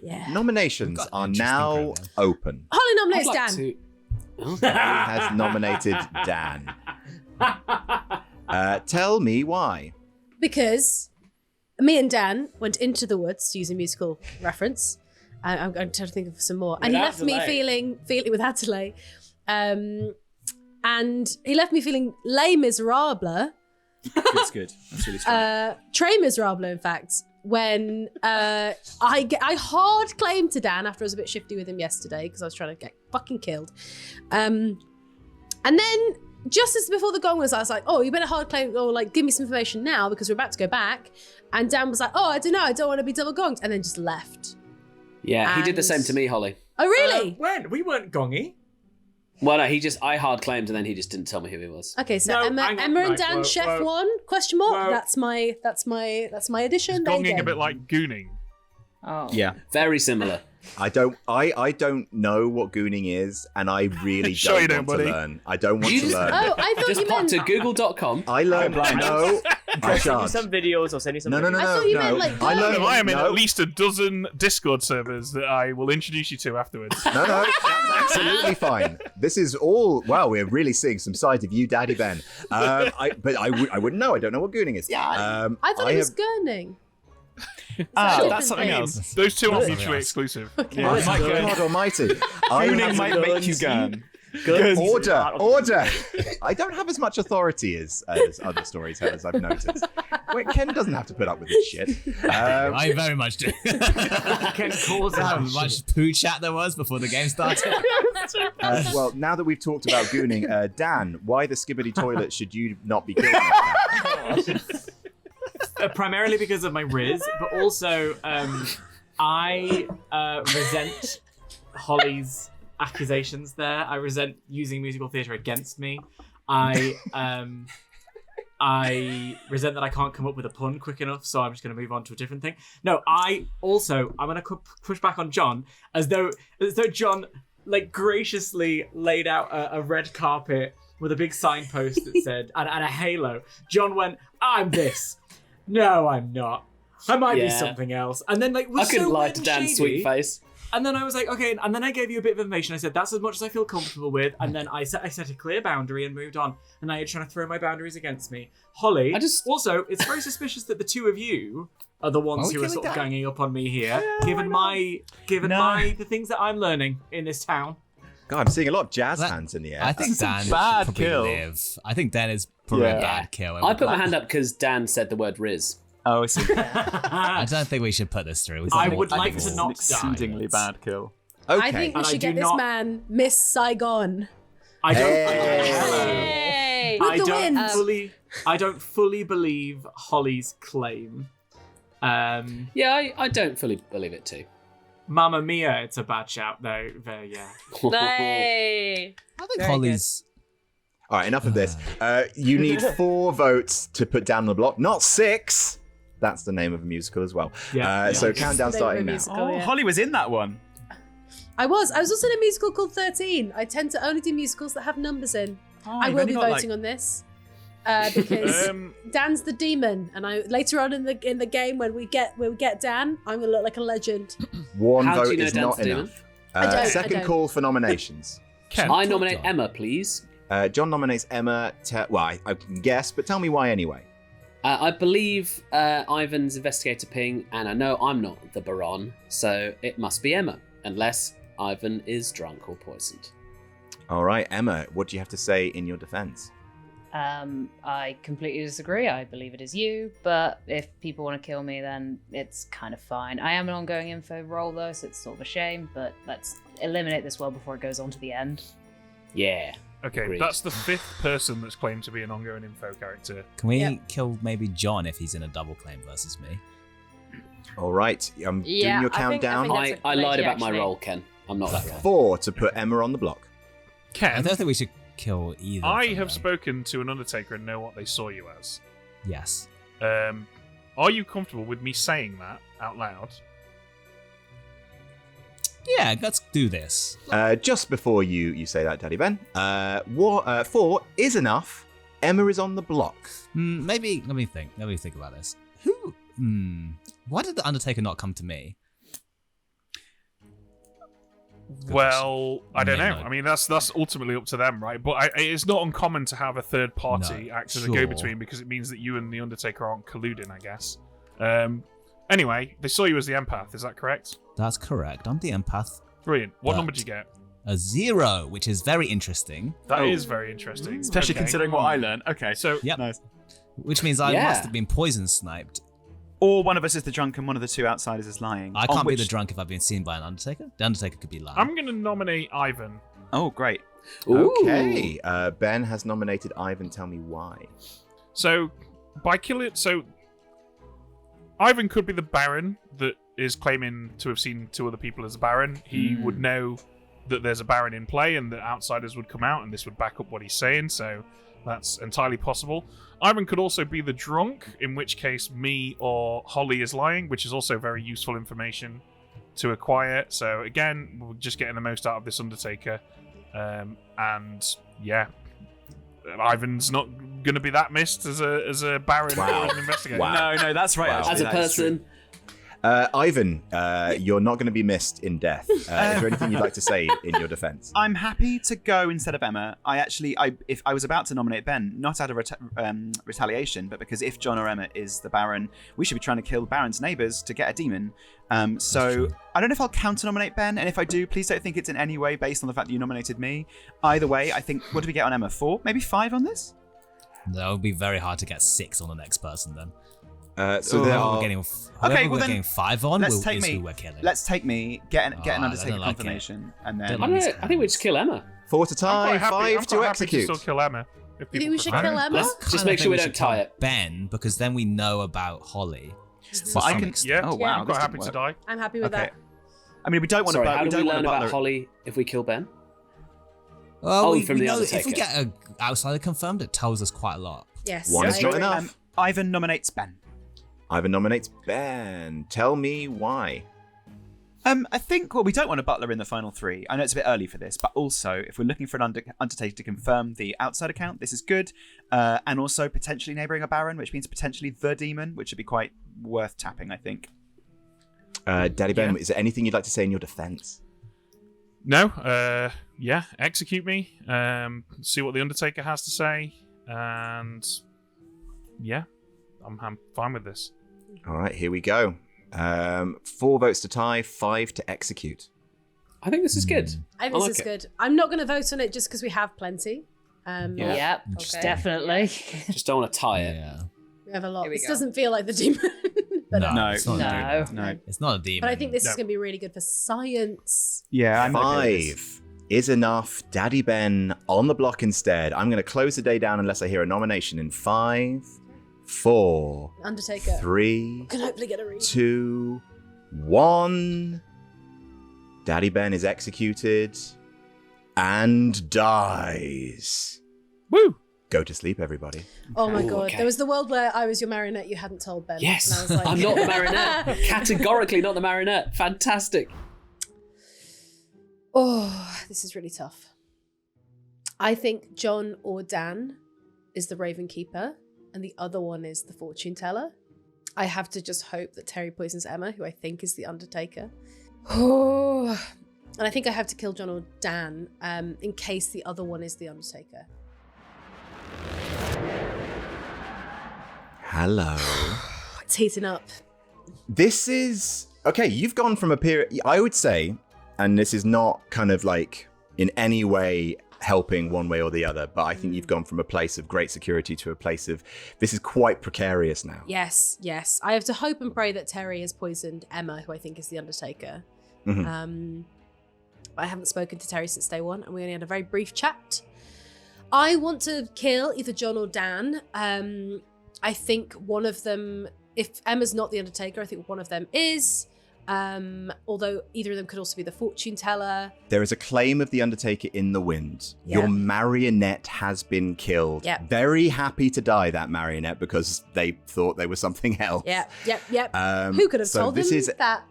yeah. Nominations We've got are interesting now program. open. Holly nominates I'd like Dan. to- Has nominated Dan. Tell me why. Because me and Dan went into the woods to use a musical reference. I'm trying to think of some more. And he Without left me delay. feeling without delay. And he left me feeling Les Miserables, That's good. That's really strong. Très Miserable, in fact, when I hard claimed to Dan after I was a bit shifty with him yesterday because I was trying to get fucking killed. And then just as before the gong was, I was like, oh, you better hard claim or like give me some information now because we're about to go back. And Dan was like, oh, I don't know, I don't want to be double gonged, and then just left. Yeah, he did the And- same to me, Holly. Oh, really? When? We weren't gongy. Well, no, I hard claimed and then he just didn't tell me who he was. Okay, so No, Emma hang on, and right, Dan, whoa, chef whoa. one? Question mark. Whoa. That's my addition. There you Gonging go. a bit like gooning. Oh. Yeah. Very similar. I don't know what gooning is, and I really Sure you don't don't, want to buddy. learn. I don't want You to just- learn. Oh, I thought Just you pop meant. to google.com. I learned. blind. No, I I'll send you shan't. some videos or send you some. No, no, no, I no, thought you no. meant, like, I learned. I am in no, at least a dozen Discord servers that I will introduce you to afterwards. No, that's absolutely fine. This is all. Wow, we're really seeing some sides of you, Daddy Ben. I wouldn't know. I don't know what gooning is. Yeah. I thought it was gurning. Ah, a that's different something thing. else. Those two are That's mutually something else. exclusive. Yeah, it's My good. God Almighty! Gooning might make you gun. Guns is Order, part of- order! I don't have as much authority as other storytellers, I've noticed. Wait, Ken doesn't have to put up with this shit. I very much do. Can cause How that much poo chat there was before the game started. Well, now that we've talked about gooning, Dan, why the skibbity toilet should you not be killed next time? primarily because of my Riz, but also I resent Holly's accusations there. I resent using musical theatre against me. I resent that I can't come up with a pun quick enough, so I'm just going to move on to a different thing. No, I'm going to push back on John as though John like graciously laid out a red carpet with a big signpost that said and a halo. John went, "I'm this." No, I'm not. I might be Yeah. something else. And then like I was couldn't so lie weird to and Dan's shady. sweet face. And then I was like, okay, and then I gave you a bit of information. I said, that's as much as I feel comfortable with. And then I set a clear boundary and moved on. And now you're trying to throw my boundaries against me. Holly, also, it's very suspicious that the two of you are the ones we who are killing sort of Dan? ganging up on me here, given the things that I'm learning in this town. God, I'm seeing a lot of jazz That- hands in the air. I think Dan should bad probably kill. live. I think Dan is probably a Yeah. bad kill. I put my hand up because Dan said the word Riz. Oh, I see. I don't think we should put this through. I would like to It's an not die. exceedingly bad kill. Okay. I think we And I should do get this not- man Miss Saigon. I don't. Hey! With I the don't wind. I don't fully believe Holly's claim. Yeah, I don't fully believe it too. Mamma Mia, it's a bad shout though. Yeah. Hey! I think Very Holly's. All right, enough of this. You need 4 votes to put down the block, not 6. That's the name of a musical as well. Yeah. So countdown Name of a starting now. musical, Oh, yeah. Holly was in that one. I was also in a musical called 13. I tend to only do musicals that have numbers in. I you've will only be got, voting on this because Dan's the demon, and I later on in the game when we get Dan, I'm gonna look like a legend. One How do vote you know is Dan's not the demon? enough. I don't. Second call for nominations. Ken. I nominate John. Emma, please. John nominates Emma. Well, I can guess, but tell me why anyway. I believe Ivan's investigator ping, and I know I'm not the Baron, so it must be Emma, unless Ivan is drunk or poisoned. All right, Emma, what do you have to say in your defense? I completely disagree. I believe it is you, but if people want to kill me, then it's kind of fine. I am an ongoing info role, though, so it's sort of a shame, but let's eliminate this well before it goes on to the end. Yeah. Okay, Agreed. that's the 5th person that's claimed to be an ongoing info character. Can we kill maybe John if he's in a double claim versus me? All right, I'm doing your countdown. I lied about my role, Ken. I'm not that guy. 4 to put Emma on the block. Ken, I don't think we should kill either. I of them, have though. spoken to an Undertaker and know what they saw you as. Yes. Are you comfortable with me saying that out loud? Yeah, let's do this. Just before you say that, Daddy Ben, 4 is enough. Emma is on the block. Maybe, let me think about this. Why did the Undertaker not come to me? Well, I don't know. No. I mean, that's ultimately up to them, right? But it's not uncommon to have a third party act as a go-between because it means that you and the Undertaker aren't colluding, I guess. Anyway, they saw you as the empath. Is that correct? That's correct. I'm the empath. Brilliant. What But- number did you get? A 0, which is very interesting. That is very interesting. Especially Okay. considering what I learned. Okay. So, Yep. Nice. Which means I Yeah. must have been poison sniped. Or one of us is the drunk and one of the two outsiders is lying. I On can't be which- the drunk if I've been seen by an Undertaker. The Undertaker could be lying. I'm going to nominate Ivan. Oh, great. Ooh. Okay, Ben has nominated Ivan. Tell me why. So, by killing... So, Ivan could be the Baron that is claiming to have seen 2 other people as a Baron. He would know that there's a Baron in play and that outsiders would come out and this would back up what he's saying, so that's entirely possible. Ivan could also be the drunk, in which case me or Holly is lying, which is also very useful information to acquire. So again, we're just getting the most out of this Undertaker. And yeah, Ivan's not going to be that missed as a Baron or as an investigator. Wow. No, that's right. Wow. Actually, As a that is true. person, Ivan, you're not going to be missed in death. Is there anything you'd like to say in your defense? I'm happy to go instead of Emma. If I was about to nominate Ben, not out of retaliation, but because if John or Emma is the Baron, we should be trying to kill Baron's neighbours to get a demon. So I don't know if I'll counter-nominate Ben, and if I do, please don't think it's in any way based on the fact that you nominated me. Either way, I think, what did we get on Emma? 4? Maybe 5 on this? That would be very hard to get 6 on the next person then. So there Whoever are... we're getting, Okay, well we're then, getting 5 on let's is take me. who we're killing. Let's take me. Get an I Undertaker don't like confirmation, and I then. Don't don't know. I think we just kill Emma. 4 to I'm tie, quite happy, 5 I'm to quite happy execute. to still kill Emma. If You think people we should prefer. kill Emma? Let's just Kinda make sure think we should don't tie kill it. Ben, because then we know about Holly. Well, I some can. extent. Yeah, Oh wow, I'm this quite happy didn't to work. die. I'm happy with Okay. that. I mean, we don't want Sorry, to. how We do we don't want learn to about butler. Holly if we kill Ben? Oh, from the know that if we Undertaker. get an outsider confirmed, it tells us quite a lot. Yes. One I is not agree. enough. Ivan nominates Ben. Ivan nominates Ben. Tell me why. I think, well, we don't want a butler in the final 3. I know it's a bit early for this, but also, if we're looking for an Undertaker to confirm the outside account, this is good. And also potentially neighbouring a Baron, which means potentially the demon, which would be quite worth tapping, I think. Daddy Ben, is there anything you'd like to say in your defense? No, yeah, execute me. See what the Undertaker has to say, and yeah, I'm fine with this. All right, here we go. 4 votes to tie, 5 to execute. I think this is good. I think this like is it. good. I'm not going to vote on it just because we have plenty. Yeah. Yep, Interesting. definitely. Just don't want to tie it. Yeah. We have a lot. Here we This go. doesn't feel like the demon. but, No, No. it's not a No. demon. No. It's not a demon. but I think this is No. going to be really good for science. Yeah, I'm okay with this. 5 is enough. Daddy Ben on the block instead. I'm going to close the day down unless I hear a nomination in 5, 4, Undertaker. 3, Can hopefully get a read. 2, 1. Daddy Ben is executed and dies. Woo! Go to sleep, everybody. Oh my Ooh, god. okay. There was the world where I was your marionette you hadn't told Ben. Yes, And I was like, I'm not the marionette. Categorically not the marionette. Fantastic. Oh, this is really tough. I think John or Dan is the Raven Keeper, and the other one is the Fortune Teller. I have to just hope that Terry poisons Emma, who I think is the Undertaker. Oh, and I think I have to kill John or Dan in case the other one is the Undertaker. Hello. It's heating up. This is okay. You've gone from a period, I would say, and this is not kind of like in any way helping one way or the other, but I think you've gone from a place of great security to a place of this is quite precarious now. Yes. I have to hope and pray that Terry has poisoned Emma, who I think is the Undertaker. Mm-hmm. I haven't spoken to Terry since day one, and we only had a very brief chat. I want to kill either John or Dan. I think one of them, if Emma's not the Undertaker, I think one of them is. Although either of them could also be the fortune teller. There is a claim of the Undertaker in the wind. Yeah. Your marionette has been killed. Yep. Very happy to die, that marionette, because they thought they were something else. Yep. Who could have told them that?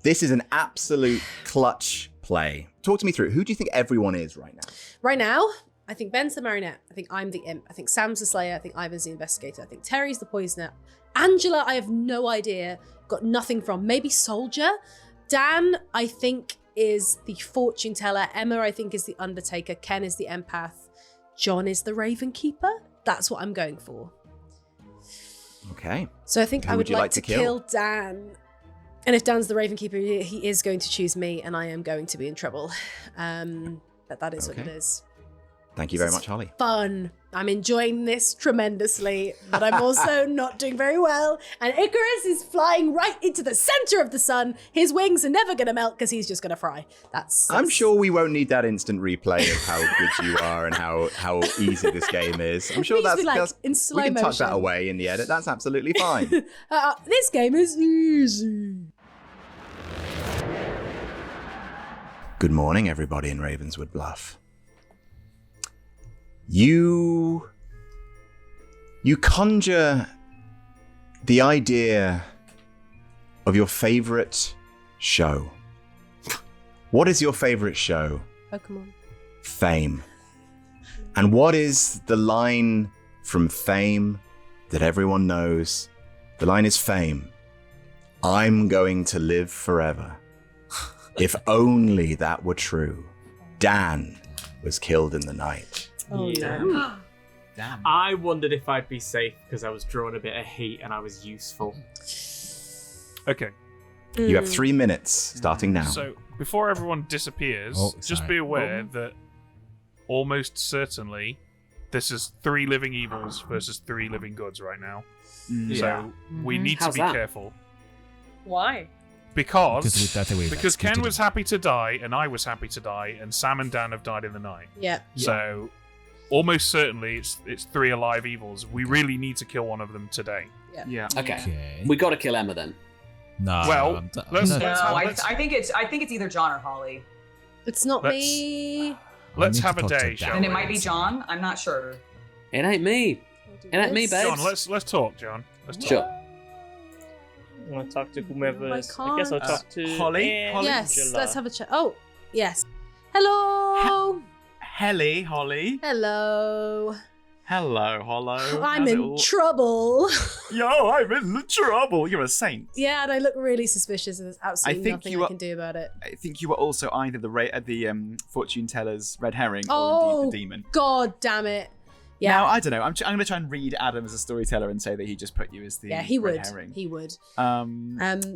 This is an absolute clutch play. Talk to me through it. Who do you think everyone is right now? Right now, I think Ben's the marionette. I think I'm the imp. I think Sam's the slayer. I think Ivan's the investigator. I think Terry's the poisoner. Angela, I have no idea. Got nothing from. Maybe Soldier. Dan, I think, is the fortune teller. Emma, I think, is the Undertaker. Ken is the empath. John is the Raven Keeper. That's what I'm going for. Okay. So I think Who I would you like to kill Dan. And if Dan's the Raven Keeper, he is going to choose me, and I am going to be in trouble. But that is what it is. Thank you very much, Holly. Fun. I'm enjoying this tremendously, but I'm also not doing very well. And Icarus is flying right into the center of the sun. His wings are never going to melt because he's just going to fry. I'm sure we won't need that instant replay of how good you are and how easy this game is. I'm sure that's in slow we can tuck that motion. away in the edit. That's absolutely fine. This game is easy. Good morning, everybody in Ravenswood Bluff. You conjure the idea of your favorite show. What is your favorite show? Pokemon. Fame. And what is the line from Fame that everyone knows? The line is Fame. I'm going to live forever. If only that were true. Dan was killed in the night. Oh, yeah. no. Damn. I wondered if I'd be safe because I was drawing a bit of heat and I was useful. Okay. You have 3 minutes starting now. So before everyone disappears, just be aware that almost certainly this is 3 living evils versus 3 living goods right now. So we need to be careful. Why? Because Ken was happy to die, and I was happy to die, and Sam and Dan have died in the night. Yeah. So almost certainly it's 3 alive evils. We really need to kill one of them today. Yeah. Okay. We got to kill Emma then. No. Well, I think it's either John or Holly. It's not me. Let's have a day, shall we? And it might be John. I'm not sure. It ain't me. It ain't me, babes. John, let's talk, John. Let's talk. Sure. I want to talk to whomever. I I guess I'll talk to Holly? Yes, let's have a chat. Oh, yes. Hello. Holly. Hello. Hello, Hollow. I'm in trouble. Yo, I'm in trouble. You're a saint. Yeah, and I look really suspicious, and there's absolutely nothing I can do about it. I think you were also either the fortune teller's red herring or Oh, indeed the demon. God damn it. Yeah. Now, I don't know. I'm going to try and read Adam as a storyteller and say that he just put you as the red herring. He would.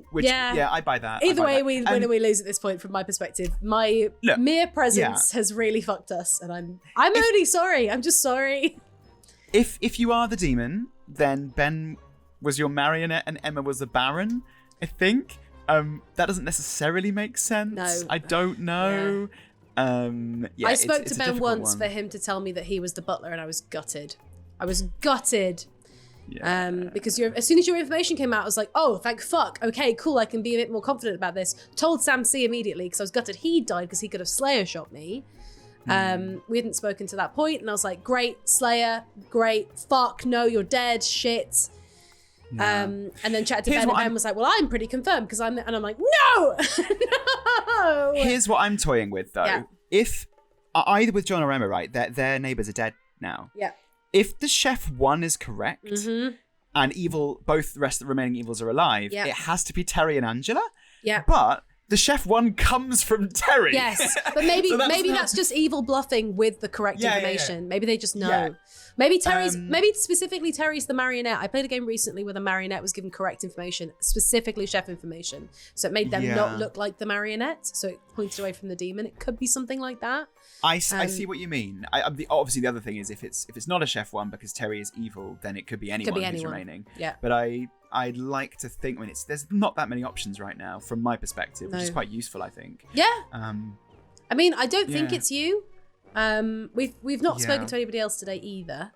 Which, yeah, I buy that. Either way, we win or we lose at this point from my perspective. My mere presence has really fucked us, and I'm only sorry. I'm just sorry. If you are the demon, then Ben was your marionette and Emma was the Baron, I think. That doesn't necessarily make sense. No. I don't know. I spoke to Ben once for him to tell me that he was the butler, and I was gutted. Yeah. Because as soon as your information came out, I was like, oh, thank fuck. Okay, cool. I can be a bit more confident about this. Told Sam C immediately because I was gutted he died because he could have Slayer shot me. We hadn't spoken to that point, and I was like, great, Slayer, great, fuck, no, you're dead, shit. And then chatted to Ben, and Ben was like, well, I'm pretty confirmed because I'm like, no! No! Here's what I'm toying with, though. Yeah. If, either with John or Emma, right, their neighbours are dead now. Yeah. If the Chef 1 is correct, and both the rest of the remaining evils are alive, it has to be Terry and Angela. Yeah. But the Chef 1 comes from Terry. Yes, but maybe that's just evil bluffing with the correct information. Yeah. Maybe they just know. Yeah. Maybe Terry's. Maybe specifically Terry's the marionette. I played a game recently where the marionette was given correct information, specifically chef information, so it made them not look like the marionette. So it pointed away from the demon. It could be something like that. I see what you mean. Obviously, the other thing is if it's not a chef one because Terry is evil, then it could be anyone who's remaining. Yeah. But I'd like to think there's not that many options right now from my perspective, which is quite useful, I think. Yeah. I mean, I don't think it's you. We've not spoken to anybody else today either.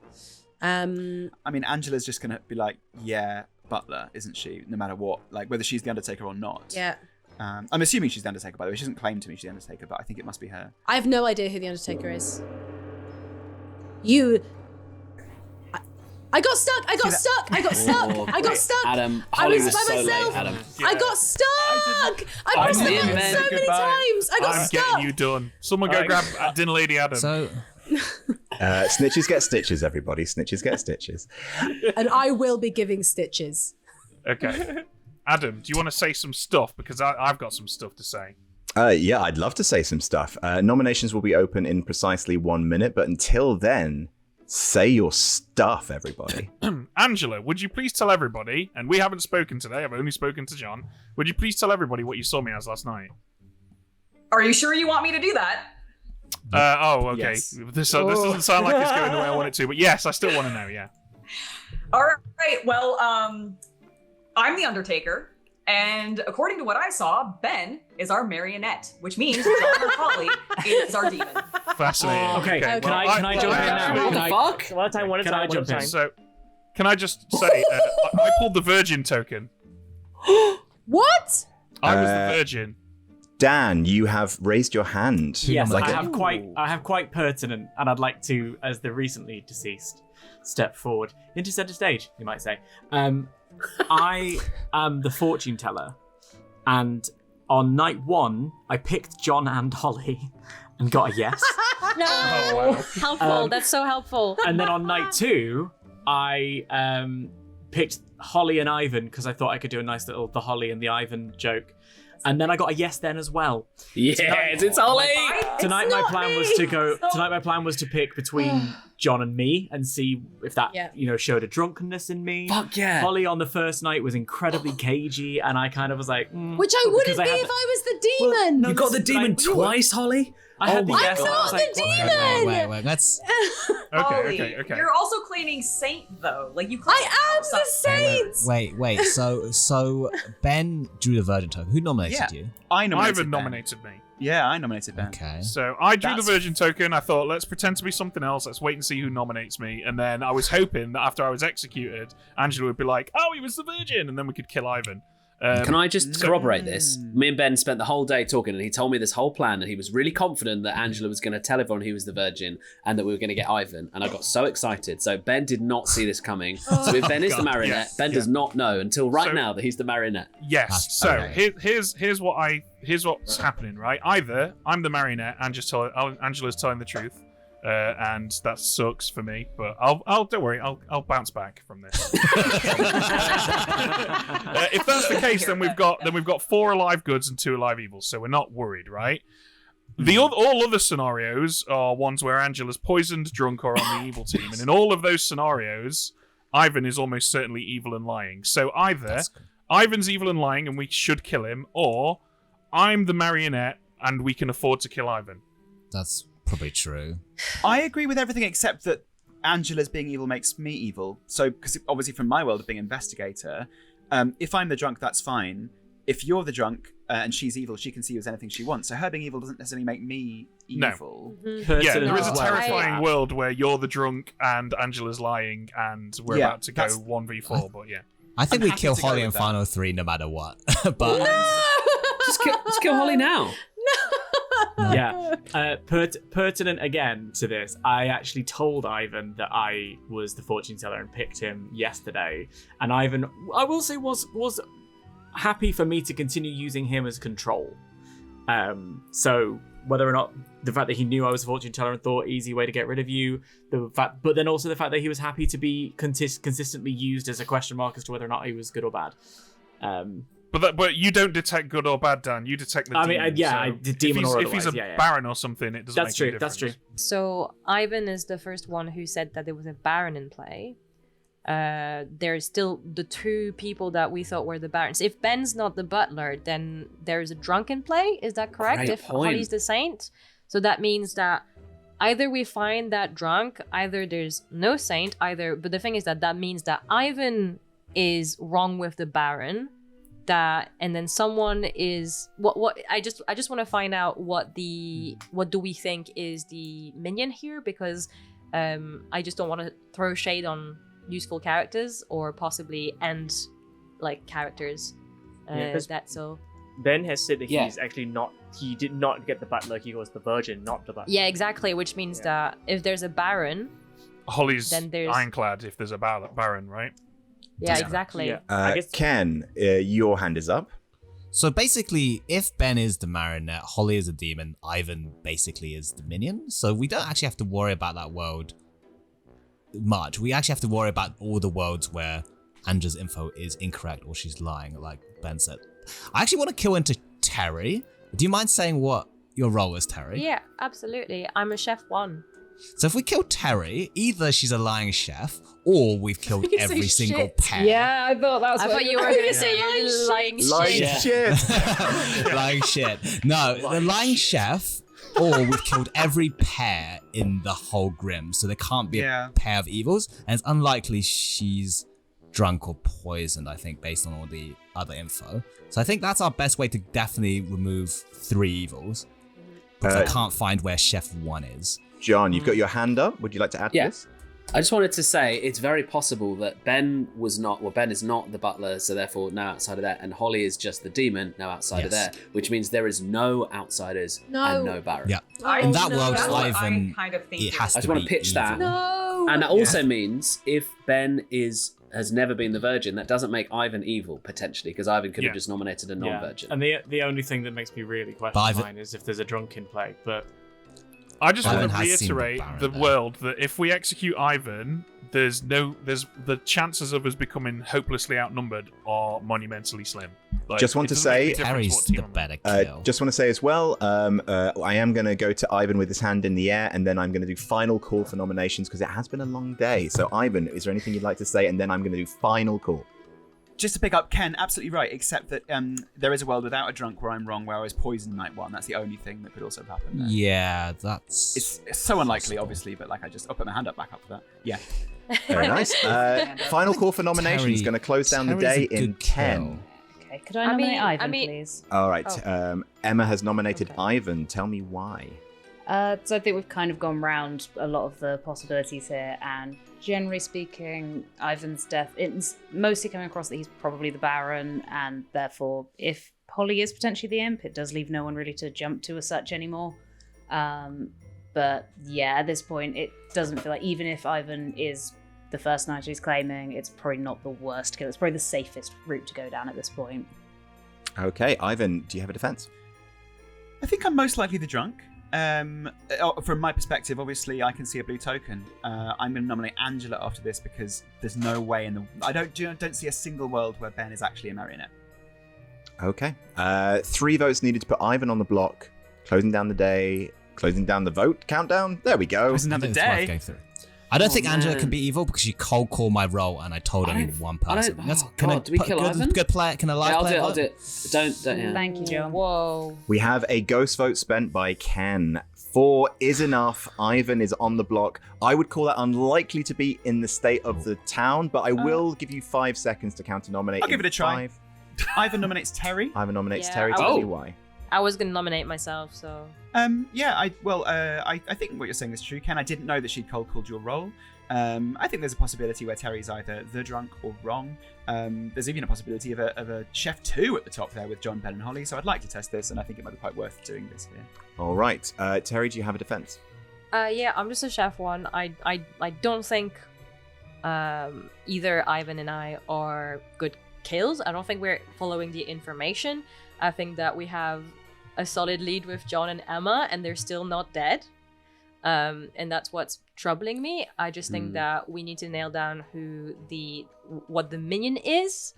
I mean, Angela's just gonna be like, yeah, Butler, isn't she? No matter what, like whether she's the Undertaker or not. Yeah. I'm assuming she's the Undertaker, by the way. She doesn't claim to me she's the Undertaker, but I think it must be her. I have no idea who the Undertaker is. I got stuck. I got stuck. Adam, I Holly was by so myself. late, Adam. I got stuck. I pressed the button so many times. I got I'm stuck. getting you done. Someone go grab Dinner Lady Adam. So, snitches get stitches, everybody. Snitches get stitches. And I will be giving stitches. Okay. Adam, do you want to say some stuff? Because I've got some stuff to say. Yeah, I'd love to say some stuff. Nominations will be open in precisely 1 minute, but until then, say your stuff, everybody. Angela, would you please tell everybody, and we haven't spoken today, I've only spoken to John, would you please tell everybody what you saw me as last night? Are you sure you want me to do that? Okay. Yes. This doesn't sound like it's going the way I want it to, but yes, I still want to know, yeah. All right. Well, I'm the Undertaker, and according to what I saw, Ben is our marionette, which means John or Holly is our demon. Fascinating. Okay, can I jump in now? What the fuck? One time, one Can I time, one jump in? time. So, can I just say, I pulled the Virgin token. What? I was the Virgin. Dan, you have raised your hand. Yes, Like I a- have quite pertinent, and I'd like to, as the recently deceased, step forward into center stage, you might say. I am the fortune teller, and on night 1, I picked John and Holly and got a yes. No, helpful. That's so helpful. And then on night 2, I picked Holly and Ivan because I thought I could do a nice little the Holly and the Ivan joke. And then I got a yes then as well. Yes, it's Holly. Tonight my plan was to pick between John and me and see if that showed a drunkenness in me. Fuck yeah. Holly on the first night was incredibly cagey, and I kind of was like, Which I wouldn't be if I was the demon. You got the demon twice, Holly? I had the I'm yes. not the demon. wait. Let's. Holly, Okay. You're also claiming saint, though. Like you. Claim I am the saint. Wait. So Ben drew the Virgin token. Who nominated you? I nominated Ivan Ben. nominated me. Yeah, I nominated Ben. Okay. So I drew That's- the Virgin token. I thought, let's pretend to be something else. Let's wait and see who nominates me. And then I was hoping that after I was executed, Angela would be like, oh, he was the Virgin. And then we could kill Ivan. Can I just corroborate this? Me and Ben spent the whole day talking, and he told me this whole plan, and he was really confident that Angela was going to tell everyone he was the Virgin and that we were going to get Ivan. And I got so excited. So Ben did not see this coming. So if Ben is the marionette, Ben does not know until right now that he's the marionette. Yes. So here's what's happening, right? Either I'm the marionette and Angela's telling the truth, and that sucks for me. But I'll don't worry, I'll bounce back from this. If that's the case, then we've got 4 alive goods and 2 alive evils, so we're not worried, right? All other scenarios are ones where Angela's poisoned, drunk, or on the evil team, and in all of those scenarios, Ivan is almost certainly evil and lying. So either Ivan's evil and lying, and we should kill him, or I'm the marionette and we can afford to kill Ivan. That's probably true. I agree with everything except that Angela's being evil makes me evil. So, because obviously from my world of being investigator, if I'm the drunk, that's fine. If you're the drunk and she's evil, she can see you as anything she wants. So her being evil doesn't necessarily make me evil. No. Yeah, there is a terrifying world where you're the drunk and Angela's lying, and we're about to go 1v4. But yeah, I think we kill Holly in Final 3 no matter what. But just kill Holly now. Yeah, pertinent again to this. I actually told Ivan that I was the fortune teller and picked him yesterday, and Ivan, I will say, was happy for me to continue using him as control. So whether or not the fact that he knew I was a fortune teller and thought easy way to get rid of you, but then also the fact that he was happy to be consistently used as a question mark as to whether or not he was good or bad. But you don't detect good or bad, Dan. You detect the demon. The demon or if he's a baron or something, it doesn't make any difference. That's true. So Ivan is the first one who said that there was a baron in play. There's still the two people that we thought were the barons. If Ben's not the butler, then there's a drunk in play. Is that correct? Great if point. Holly's the saint, so that means that either we find that drunk, either there's no saint, but the thing is that means that Ivan is wrong with the baron. And then someone is what I just want to find out what do we think is the minion here, because I just don't want to throw shade on useful characters or possibly end like characters. That's so. Ben has said that he's actually not. He did not get the butler. He was the virgin, not the butler. Yeah, exactly. Which means that if there's a baron, Holly's then there's ironclad. If there's a baron, right? Yeah, exactly. I guess... Ken, your hand is up. So basically, if Ben is the marionette, Holly is a demon, Ivan basically is the minion. So we don't actually have to worry about that world much. We actually have to worry about all the worlds where Anja's info is incorrect or she's lying, like Ben said. I actually want to kill into Terry. Do you mind saying what your role is, Terry? Yeah, absolutely. I'm a chef 1. So if we kill Terry, either she's a lying chef or we've killed every single pair. Yeah, I thought that was. I thought you were going to say you're lying shit. Lying shit. No, the lying chef, or we've killed every pair in the whole Grim. So there can't be a pair of evils, and it's unlikely she's drunk or poisoned, I think, based on all the other info. So I think that's our best way to definitely remove 3 evils. Because I can't find where Chef 1 is. John, you've got your hand up. Would you like to add to this? I just wanted to say it's very possible that Ben is not the butler, so therefore no outside of that, and Holly is just the demon, no outside of there, which means there is no outsiders and no baron. Yeah. In that world, Ivan, kind of think it has to I just want to pitch evil. that. No. And that also means if Ben has never been the virgin, that doesn't make Ivan evil, potentially, because Ivan could have just nominated a non-virgin. And the only thing that makes me really question mine is if there's a drunk in play, but... I just want to reiterate the world that if we execute Ivan, there's the chances of us becoming hopelessly outnumbered are monumentally slim. Like, just want to say, Harry's the better kill. Just want to say as well, I am going to go to Ivan with his hand in the air, and then I'm going to do final call for nominations because it has been a long day. So, Ivan, is there anything you'd like to say? And then I'm going to do final call. Just to pick up, Ken, absolutely right, except that there is a world without a drunk where I'm wrong, where I was poisoned night 1. That's the only thing that could also happen there. Yeah, that's... It's so unlikely, obviously, but like I'll put my hand up back up for that. Yeah. Very nice. Final call for nominations. Going to close down the day in 10. Okay, could I nominate Ivan, please? All right. Emma has nominated Ivan. Tell me why. So I think we've kind of gone round a lot of the possibilities here, and generally speaking, Ivan's death, it's mostly coming across that he's probably the Baron, and therefore, if Holly is potentially the Imp, it does leave no one really to jump to as such anymore. But yeah, at this point, it doesn't feel like, even if Ivan is the first knight he's claiming, it's probably not the worst kill. It's probably the safest route to go down at this point. Okay, Ivan, do you have a defense? I think I'm most likely the drunk. From my perspective, obviously, I can see a blue token. I'm going to nominate Angela after this because there's no way I don't see a single world where Ben is actually a marionette. Okay. 3 votes needed to put Ivan on the block. Closing down the day. Closing down the vote countdown. There we go. Closing down the day. I don't think Angela can be evil because she cold called my role and I told only one person. Do we kill Ivan? Good player. Can a live player? I'll do it. Don't. Yeah. Thank you, John. Whoa. We have a ghost vote spent by Ken. 4 is enough. Ivan is on the block. I would call that unlikely to be in the state of the town, but I will give you 5 seconds to counter nominate. I'll give it a try. Ivan nominates Terry. Ivan nominates Terry. Tell me why. I was gonna nominate myself, so. I think what you're saying is true, Ken. I didn't know that she'd cold called your role. I think there's a possibility where Terry's either the drunk or wrong. There's even a possibility of a Chef 2 at the top there with John, Ben, and Holly. So I'd like to test this, and I think it might be quite worth doing this here. All right, Terry, do you have a defense? Yeah, I'm just a Chef 1. I don't think either Ivan and I are good kills. I don't think we're following the information. I think that we have a solid lead with John and Emma, and they're still not dead. And that's what's troubling me. I just think that we need to nail down what the minion is,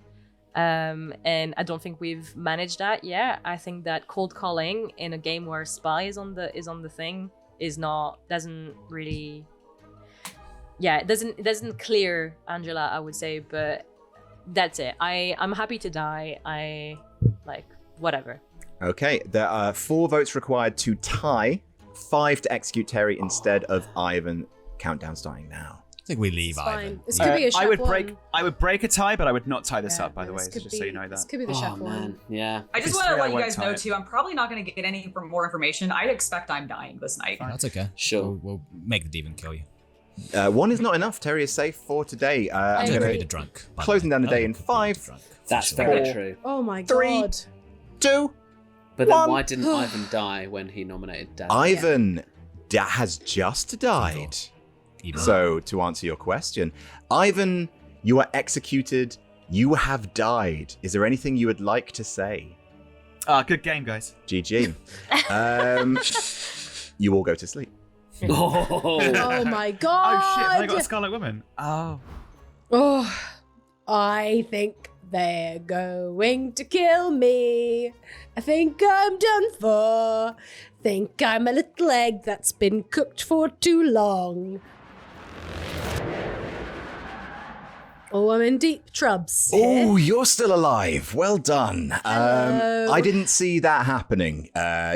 And I don't think we've managed that yet. I think that cold calling in a game where spy is on the thing doesn't really. Yeah, it doesn't clear Angela, I would say, but that's it. I'm happy to die. I like whatever. Okay, there are 4 votes required to tie, 5 to execute Terry instead of Ivan. Countdown starting now. I think we leave It's Ivan. fine. This could be a chef I would break a tie, but I would not tie this Yeah, up, by the way, this could just so you be- know This that. could be the chef Oh one. man, yeah. I just It's want to true, I let you won't guys tie know it. too, I'm probably not going to get any more information. I expect I'm dying this night. That's okay. Sure. We'll make the demon kill you. 1 is not enough. Terry is safe for today. I'm You're agree. gonna going be the drunk. by the closing way. down the day in You're 5, the drunk, for That's sure. very Four. true. Oh my 3, god. 2. But then One. why didn't Ivan die when he nominated Dad? Ivan has just died. Even So, to answer your question, Ivan, you are executed. You have died. Is there anything you would like to say? Good game, guys. GG. You all go to sleep. Oh. Oh my Oh god. shit, have I got a Scarlet Woman? Oh. Oh, I think they're going to kill me. I think I'm done for. Think I'm a little egg that's been cooked for too long. Oh, I'm in deep trubs here. Oh, you're still alive. Well done. Hello. I didn't see that happening,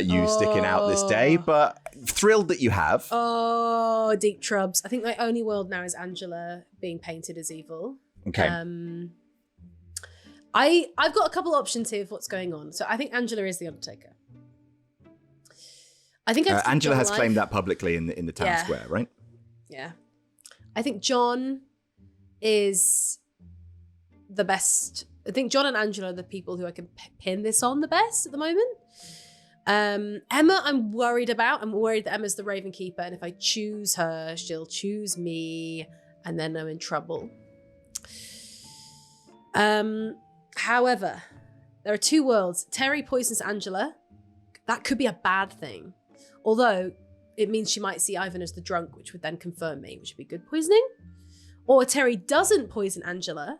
you sticking out this day, but thrilled that you have. Oh, deep trubs. I think my only world now is Angela being painted as evil. Okay. I've got a couple options here of what's going on. So I think Angela is the Undertaker. I think I've Angela has claimed that publicly in the town Yeah. square, right? Yeah. I think John is the best. I think John and Angela are the people who I can pin this on the best at the moment. Emma, I'm worried about. I'm worried that Emma's the Raven Keeper, and if I choose her, she'll choose me, and then I'm in trouble. However, there are 2 worlds. Terry poisons Angela. That could be a bad thing. Although, it means she might see Ivan as the drunk, which would then confirm me, which would be good poisoning. Or Terry doesn't poison Angela,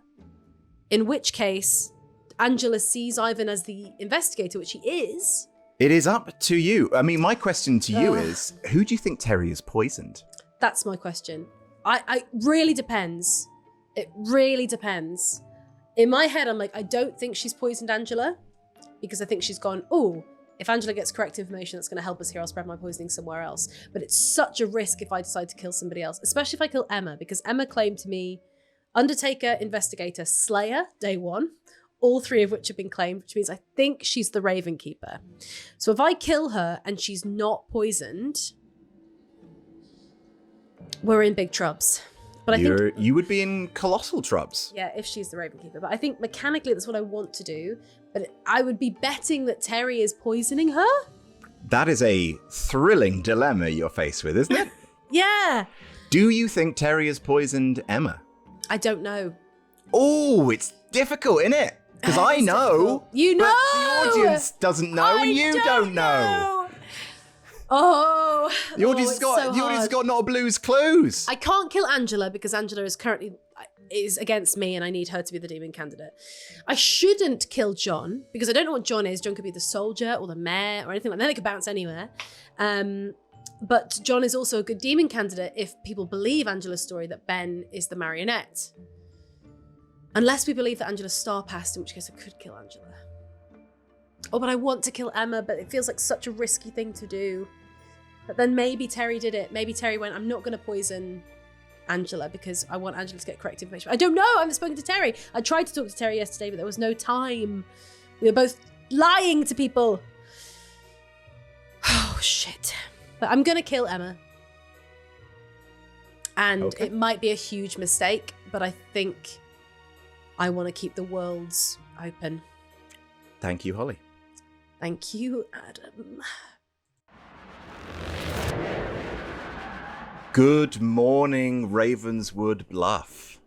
in which case Angela sees Ivan as the investigator, which he is. It is up to you. I mean, my question to you Ugh. is, who do you think Terry is poisoned? That's my question. I really depends. It really depends. In my head, I'm like, I don't think she's poisoned Angela, because I think she's gone, oh, if Angela gets correct information that's going to help us here, I'll spread my poisoning somewhere else. But it's such a risk if I decide to kill somebody else, especially if I kill Emma, because Emma claimed to me Undertaker, Investigator, Slayer, day 1, all 3 of which have been claimed, which means I think she's the Raven Keeper. So if I kill her and she's not poisoned, we're in big trubs. But I think, You would be in colossal trubs. yeah, if she's the Raven Keeper. But I think mechanically that's what I want to do. But I would be betting that Terry is poisoning her. That is a thrilling dilemma you're faced with, isn't it? Yeah. Do you think Terry has poisoned Emma? I don't know. Oh, it's difficult, isn't it? Because I It's know. difficult. You know. But the audience doesn't know, and you don't know. Oh. The audience it's got so the audience hard. got not a blues clues. I can't kill Angela because Angela is currently is against me and I need her to be the demon candidate. I shouldn't kill John because I don't know what John is. John could be the soldier or the mayor or anything like that. Then it could bounce anywhere. But John is also a good demon candidate if people believe Angela's story that Ben is the marionette. Unless we believe that Angela's star passed, in which case I could kill Angela. Oh, but I want to kill Emma, but it feels like such a risky thing to do. But then maybe Terry did it. Maybe Terry went, I'm not going to poison Angela because I want Angela to get correct information. I don't know. I haven't spoken to Terry. I tried to talk to Terry yesterday, but there was no time. We were both lying to people. Oh, shit. But I'm going to kill Emma. And Okay. it might be a huge mistake, but I think I want to keep the worlds open. Thank you, Holly. Thank you, Adam. Good morning, Ravenswood Bluff.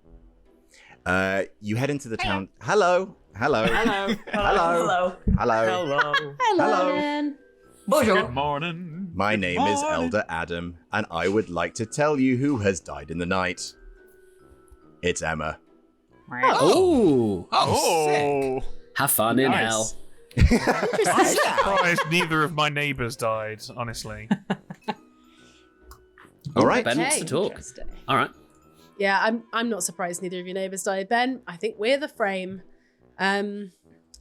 You head into the town. Hello. Hello. Hello. Hello. Hello. Hello. Hello. Ben. Bonjour. Good morning. My name is Elder Adam, and I would like to tell you who has died in the night. It's Emma. Sick. Have fun in hell. I'm surprised neither of my neighbours died, honestly. All right. Ben wants to talk. All right. Yeah, I'm not surprised neither of your neighbours died. Ben, I think we're the frame. Should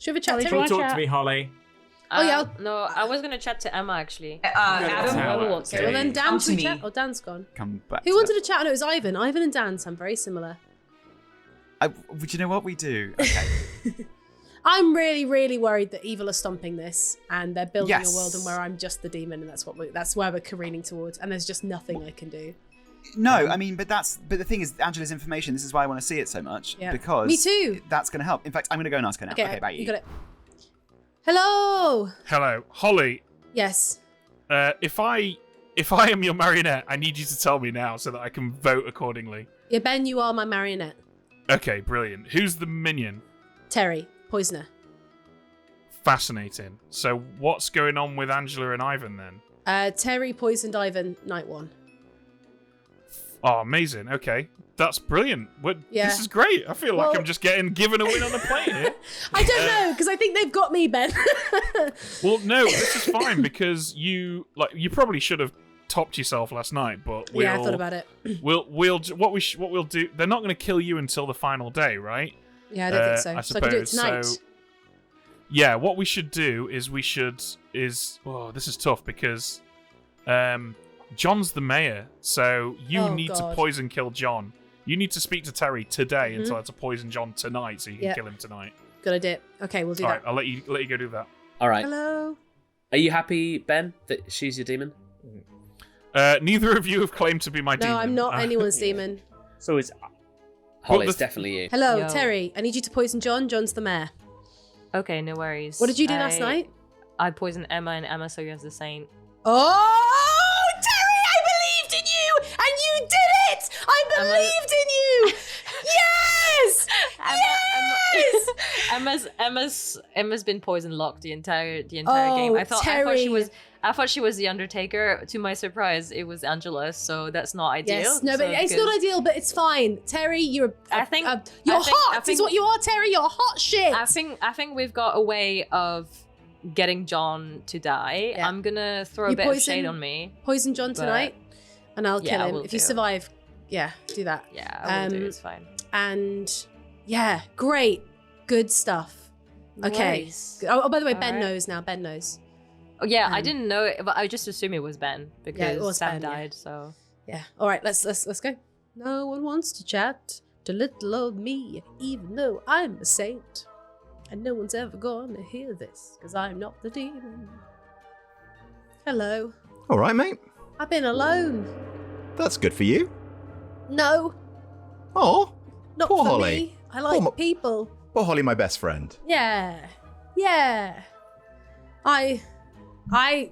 we have a chat? Talk to me, Holly. Oh yeah. No, I was gonna chat to Emma actually. Adam, Okay, well then Dan, should we chat? Oh, Dan's gone. Come back. Who wanted to chat? No, it was Ivan. Ivan and Dan sound very similar. Would you know what we do? Okay. I'm really, really worried that evil are stomping this, and they're building Yes. a world and where I'm just the demon, and that's where we're careening towards, and there's just nothing I can do. No, I mean, but the thing is, Angela's information. This is why I want to see it so much. Yeah. Because Me too. That's going to help. In fact, I'm going to go and ask her now. Okay, bye. You got it. Hello. Hello, Holly. Yes. If I am your marionette, I need you to tell me now so that I can vote accordingly. Yeah, Ben, you are my marionette. Okay, brilliant. Who's the minion? Terry, poisoner. Fascinating. So what's going on with Angela and Ivan then? Terry poisoned Ivan night 1. Oh, amazing. Okay. That's brilliant. Yeah. This is great. I feel like I'm just getting given a win on the plate here. I don't know, because I think they've got me, Ben. Well, no, this is fine because you probably should have topped yourself last night, but Yeah, I thought about it. What we'll do. They're not going to kill you until the final day, right? Yeah, I don't think so. I So I can do it tonight. So, yeah, what we should do is oh, this is tough because John's the mayor, so you need to poison kill John. You need to speak to Terry today and tell her to poison John tonight so you can kill him tonight. Good idea. Okay, we'll do All that. right, I'll let you go do that. All right. Hello. Are you happy, Ben, that she's your demon? Neither of you have claimed to be my demon. No, I'm not anyone's demon. So it's Holly's definitely you. Hello, Yo. Terry. I need you to poison John. John's the mayor. Okay, no worries. What did you do last night? I poisoned Emma, and Emma saw you as the saint. Oh, Terry, I believed in you, and you did it. I believed in you. Yes. Yes. Emma's been poison locked the entire game. Oh, I thought she was the Undertaker. To my surprise, it was Angela. So that's not ideal. Yes, no, So but it's not ideal, but it's fine. Terry, you're. I think hot. Is what you are, Terry. You're hot shit. I think we've got a way of getting John to die. Yeah. I'm gonna throw a bit of shade on me. Poison John tonight, and I'll kill him. will If you do. survive, yeah, do that. Yeah, I will do. It's fine. And yeah, great, good stuff. Okay. Nice. Oh, by the way, Ben Alright. knows now. Ben knows. Oh, yeah, I didn't know it, but I just assumed it was Ben because it was Sam Ben, yeah. died. So Yeah. All right. Let's go. No one wants to chat to little old me, even though I'm a saint, and no one's ever gonna hear this because I'm not the demon. Hello. All right, mate. I've been alone. That's good for you. No, Oh, not poor for Holly. me. I like Poor people. Poor Holly, my best friend. Yeah. I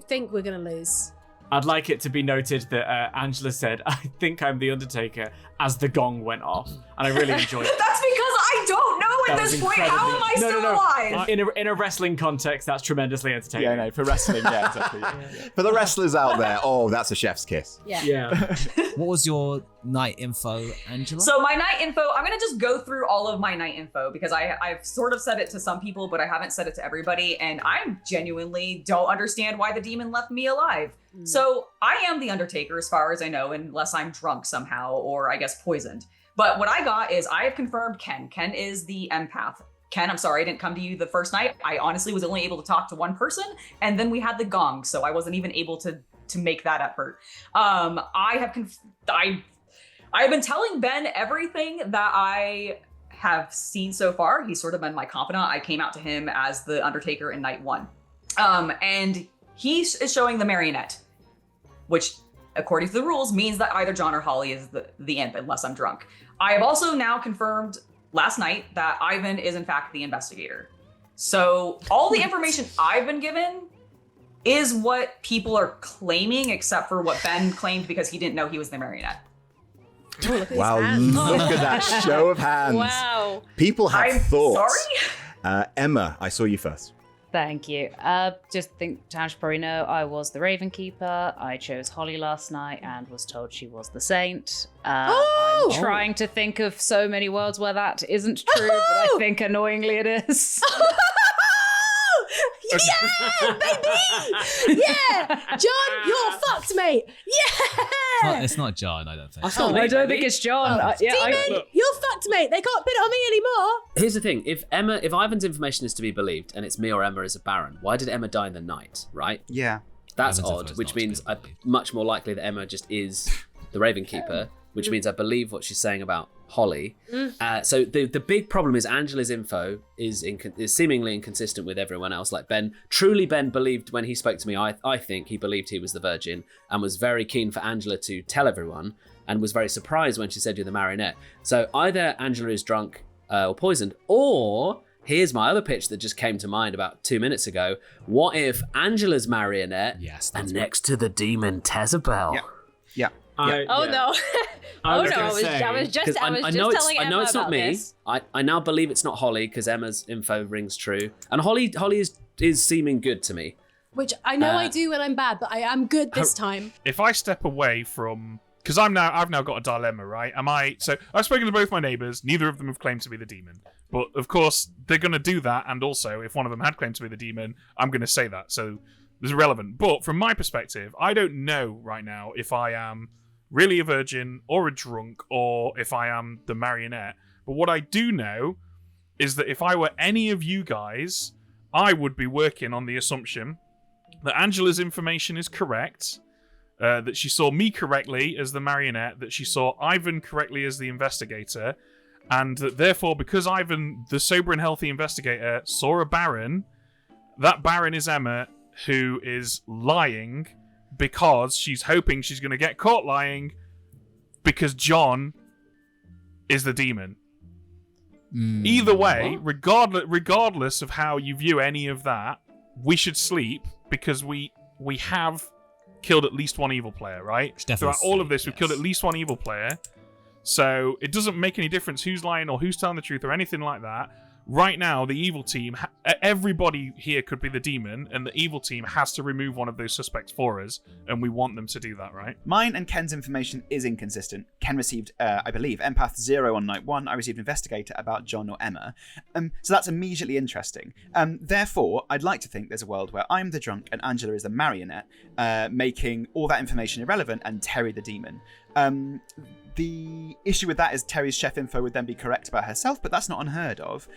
think we're gonna lose. I'd like it to be noted that Angela said, "I think I'm the Undertaker," as the gong went off, and I really enjoyed it. That's because I don't know at That was this point. How am I still alive? In a wrestling context, that's tremendously entertaining. Yeah, no, for wrestling, yeah, exactly. For the wrestlers out there, oh, that's a chef's kiss. Yeah. What was your night info, Angela? So my night info, I'm gonna just go through all of my night info because I've sort of said it to some people, but I haven't said it to everybody, and I genuinely don't understand why the demon left me alive. So I am the Undertaker as far as I know, unless I'm drunk somehow or I guess poisoned. But what I got is I have confirmed Ken. Ken is the empath. Ken, I'm sorry I didn't come to you the first night. I honestly was only able to talk to one person, and then we had the gong, so I wasn't even able to make that effort. I've been telling Ben everything that I have seen so far. He's sort of been my confidant. I came out to him as the Undertaker in night 1. And he is showing the marionette, which, according to the rules, means that either John or Holly is the imp, unless I'm drunk. I have also now confirmed last night that Ivan is in fact the investigator. So all the information I've been given is what people are claiming, except for what Ben claimed because he didn't know he was the marionette. Oh, look at Wow, his hands. look at that show of hands. wow. People have I'm thoughts. sorry? Emma, I saw you first. Thank you. Just think Tam should probably know I was the Raven Keeper. I chose Holly last night and was told she was the Saint. I'm trying to think of so many worlds where that isn't true, but I think annoyingly it is. Yeah, baby! Yeah! John, you're fucked, mate! Yeah! It's not John, I don't think. I don't think it's John. Demon, you're fucked, mate. They can't pin it on me anymore. Here's the thing: if Ivan's information is to be believed, and it's me or Emma as a Baron, why did Emma die in the night? Right? Yeah. That's Ivan's info odd. is Which not to be means I'm believed. much more likely that Emma just is the Raven Keeper. Which means I believe what she's saying about Holly. So the big problem is Angela's info is seemingly inconsistent with everyone else. Like Ben believed when he spoke to me, I think he believed he was the Virgin and was very keen for Angela to tell everyone and was very surprised when she said you're the marionette. So either Angela is drunk or poisoned, or here's my other pitch that just came to mind about 2 minutes ago. What if Angela's marionette and next to the demon Tezabel? Yeah. No. I was just telling Emma I know it's not about me. this. I now believe it's not Holly because Emma's info rings true, and Holly is seeming good to me. Which I know I do when I'm bad, but I am good this time. If I step away from, because I've now got a dilemma, right? So I've spoken to both my neighbours. Neither of them have claimed to be the demon, but of course they're going to do that. And also, if one of them had claimed to be the demon, I'm going to say that. So it's irrelevant. But from my perspective, I don't know right now if I am really a virgin or a drunk or if I am the marionette. But what I do know is that if I were any of you guys, I would be working on the assumption that Angela's information is correct, that she saw me correctly as the marionette, that she saw Ivan correctly as the investigator, and that therefore, because Ivan, the sober and healthy investigator, saw a Baron, that Baron is Emma, who is lying because she's hoping she's going to get caught lying because John is the demon. Either way, regardless of how you view any of that, we should sleep because we have killed at least one evil player, right? Throughout all of this, we've killed at least one evil player. So it doesn't make any difference who's lying or who's telling the truth or anything like that. Right now, the evil team, everybody here could be the demon, and the evil team has to remove one of those suspects for us, and we want them to do that, right? Mine and Ken's information is inconsistent. Ken received, I believe, Empath 0 on night 1. I received Investigator about John or Emma. So that's immediately interesting. Therefore, I'd like to think there's a world where I'm the drunk and Angela is the marionette, making all that information irrelevant, and Terry the demon. The issue with that is Terry's chef info would then be correct about herself, but that's not unheard of.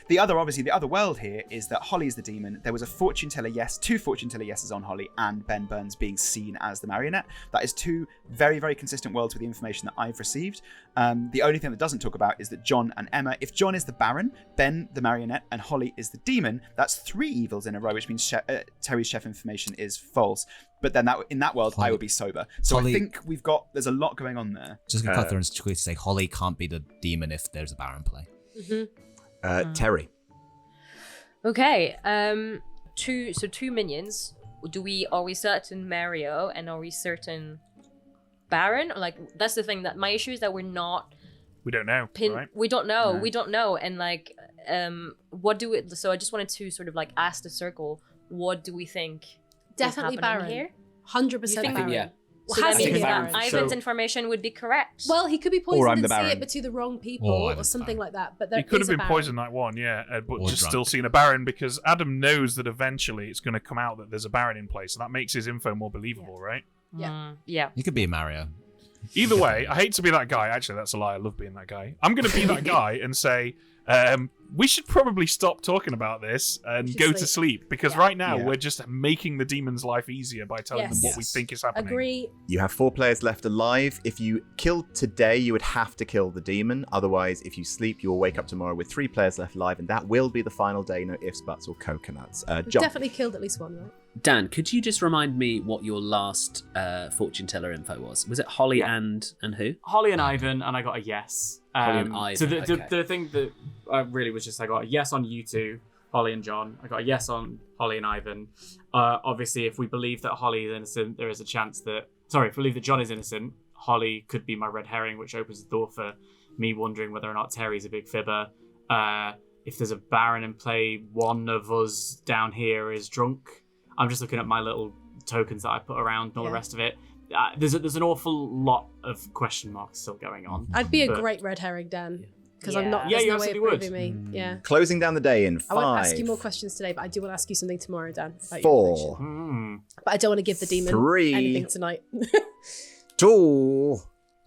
The other world here is that Holly's the demon. There was a fortune teller yes, 2 fortune teller yeses on Holly, and Ben Burns being seen as the marionette. That is 2 very, very consistent worlds with the information that I've received. The only thing that doesn't talk about is that John and Emma, if John is the Baron, Ben the marionette, and Holly is the demon, that's 3 evils in a row, which means Terry's chef information is false. But then in that world, I would be sober. So Holly, I think there's a lot going on there. Just going to cut through and quickly say Holly can't be the demon if there's a Baron play. Terry. Okay. 2 minions. Are we certain Mario and are we certain Baron? Like, that's the thing, that my issue is that we don't know. Right? We don't know. No. We don't know. And like, so I just wanted to sort of like ask the circle, what do we think? Definitely Baron. Here? 100% Baron. Yeah. So that means that Ivan's information would be correct. Well, he could be Or I'm poisoned the and see Baron. it, but to the wrong people or something like that. But there He could have is a been Baron. poisoned night 1, but Or just drunk. still seen a Baron because Adam knows that eventually it's going to come out that there's a Baron in place, so that makes his info more believable, right? Yeah. You could be a Mario. Either way, I hate to be that guy. Actually, that's a lie. I love being that guy. I'm going to be that guy and say, we should probably stop talking about this and go to sleep because right now we're just making the demon's life easier by telling them what we think is happening. Agree. You have 4 players left alive. If you killed today, you would have to kill the demon. Otherwise, if you sleep, you will wake up tomorrow with 3 players left alive, and that will be the final day. No ifs, buts, or coconuts. We've John. definitely killed at least one, right? Dan, could you just remind me what your last fortune teller info was? Was it Holly and who? Holly and Ivan, and I got a yes. Holly and Ivan, So okay. the thing that really was just I got a yes on you two, Holly and John. I got a yes on Holly and Ivan. Obviously, if we believe that Holly is innocent, there is a chance that... Sorry, if we believe that John is innocent, Holly could be my red herring, which opens the door for me wondering whether or not Terry's a big fibber. if there's a Baron in play, one of us down here is drunk. I'm just looking at my little tokens that I put around and all the rest of it. There's an awful lot of question marks still going on. I'd be a great red herring, Dan. Because I'm not. Yeah, There's you no way of absolutely proving me. Yeah. Closing down the day in 5. I won't ask you more questions today, but I do want to ask you something tomorrow, Dan. About 4. But I don't want to give the demon 3. anything tonight. 2.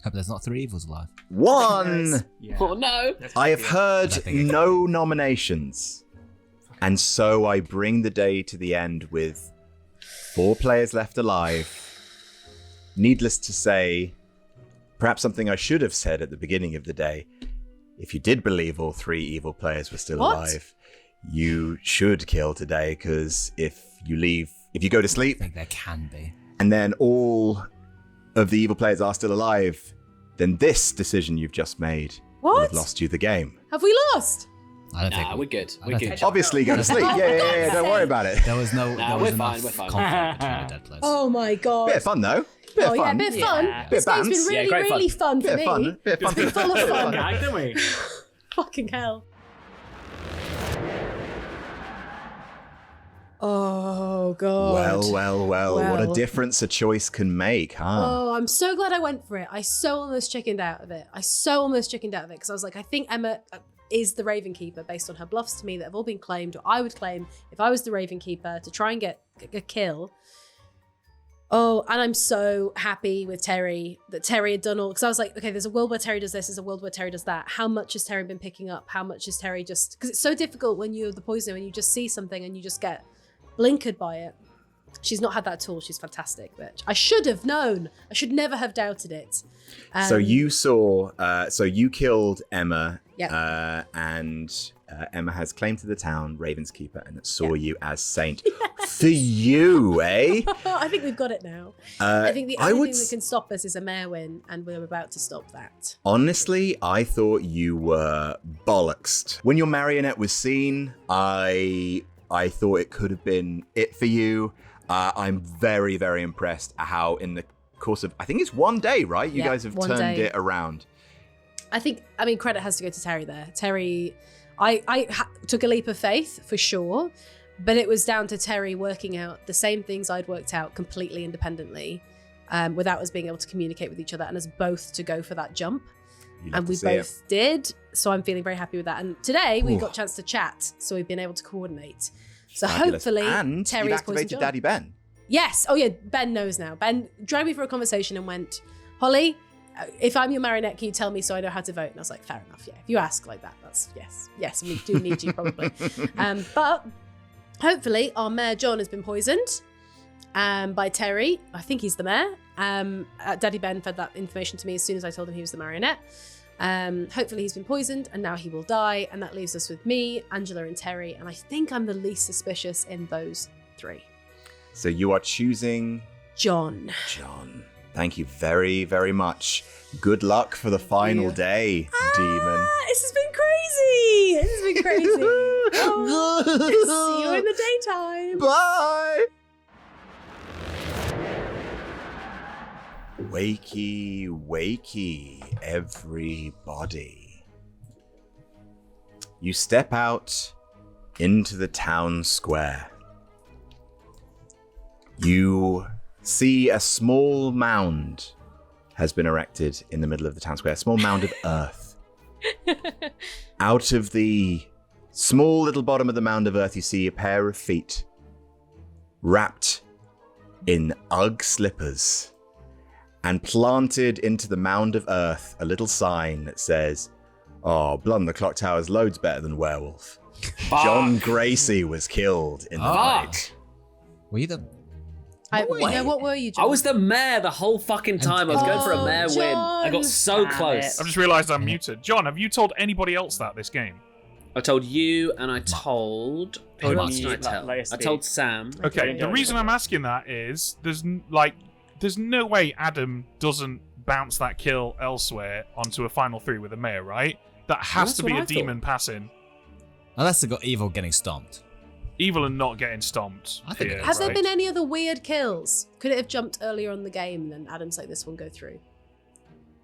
Hope there's not 3 evils alive. 1. Oh no! I have heard no nominations. And so I bring the day to the end with 4 players left alive. Needless to say, perhaps something I should have said at the beginning of the day. If you did believe all 3 evil players were still alive, you should kill today, because if you go to sleep, I think there can be. And then all of the evil players are still alive, then this decision you've just made will have lost you the game. Have we lost? I don't think we're good. We're good. Obviously, go to sleep. Yeah. Don't worry about it. There was no. We're fine. We're fine. Conflict between the dead players. Oh my god. Bit of fun though. Bit of fun. Yeah, bit of fun. Bit This of game's bands. been really, really fun for me. Bit of fun. It's been full of fun. Don't we? Fucking hell. Oh god. Well. What a difference a choice can make, huh? Oh, I'm so glad I went for it. I so almost chickened out of it. Because I was like, I think Emma is the Raven Keeper based on her bluffs to me that have all been claimed, or I would claim if I was the Raven Keeper to try and get a kill. Oh, and I'm so happy with Terry, that Terry had done all, because I was like, okay, there's a world where Terry does this, there's a world where Terry does that. How much has Terry been picking up? How much has Terry just, because it's so difficult when you're the poisoner and you just see something and you just get blinkered by it. She's not had that at all. She's fantastic, bitch. I should have known. I should never have doubted it. So you saw, so you killed Emma, Yeah. and Emma has claim to the town, Raven's Keeper, and saw you as Saint. For you, eh? I think we've got it now. I think the only thing that can stop us is a mayor win, and we're about to stop that. Honestly, I thought you were bollocksed. When your marionette was seen, I thought it could have been it for you. I'm very, very impressed how in the course of, I think it's 1 day, right? You guys have turned it around. I mean, credit has to go to Terry there. Terry, I took a leap of faith for sure, but it was down to Terry working out the same things I'd worked out completely independently, without us being able to communicate with each other and us both to go for that jump. And we both did. So I'm feeling very happy with that. And today we got a chance to chat, so we've been able to coordinate. So Fabulous. hopefully and Terry's you've activated Daddy Ben. Yes. Oh yeah, Ben knows now. Ben dragged me for a conversation and went, Holly, if I'm your marionette, can you tell me so I know how to vote? And I was like, fair enough, yeah. If you ask like that, that's yes, we do need you probably. But hopefully our mayor John has been poisoned by Terry. I think he's the mayor. Daddy Ben fed that information to me as soon as I told him he was the marionette. Hopefully he's been poisoned and now he will die, and that leaves us with me, Angela, and Terry, and I think I'm the least suspicious in those 3. So you are choosing John. Thank you very, very much. Good luck for the final day, Demon. This has been crazy. Oh, see you in the daytime. Bye. Wakey, everybody. You step out into the town square. You see a small mound has been erected in the middle of the town square, a small mound of earth. Out of the small little bottom of the mound of earth, you see a pair of feet wrapped in Ugg slippers. And planted into the mound of earth, a little sign that says, "Oh, Blood on the Clocktower's loads better than Werewolf." John Gracie was killed in the fight. Were you the... what were you, John? I was the mayor the whole fucking time. I was going for a mayor win. I got so close. I've just realised I'm muted. John, have you told anybody else that this game? I told you, and I told... Who else did I tell? I told Sam. Okay, the reason I'm asking that is there's no way Adam doesn't bounce that kill elsewhere onto a final 3 with a mayor, right? That has to be a demon passing. Unless they got evil getting stomped. Evil and not getting stomped. Has there been any other weird kills? Could it have jumped earlier on in the game and then Adam's like, this one go through?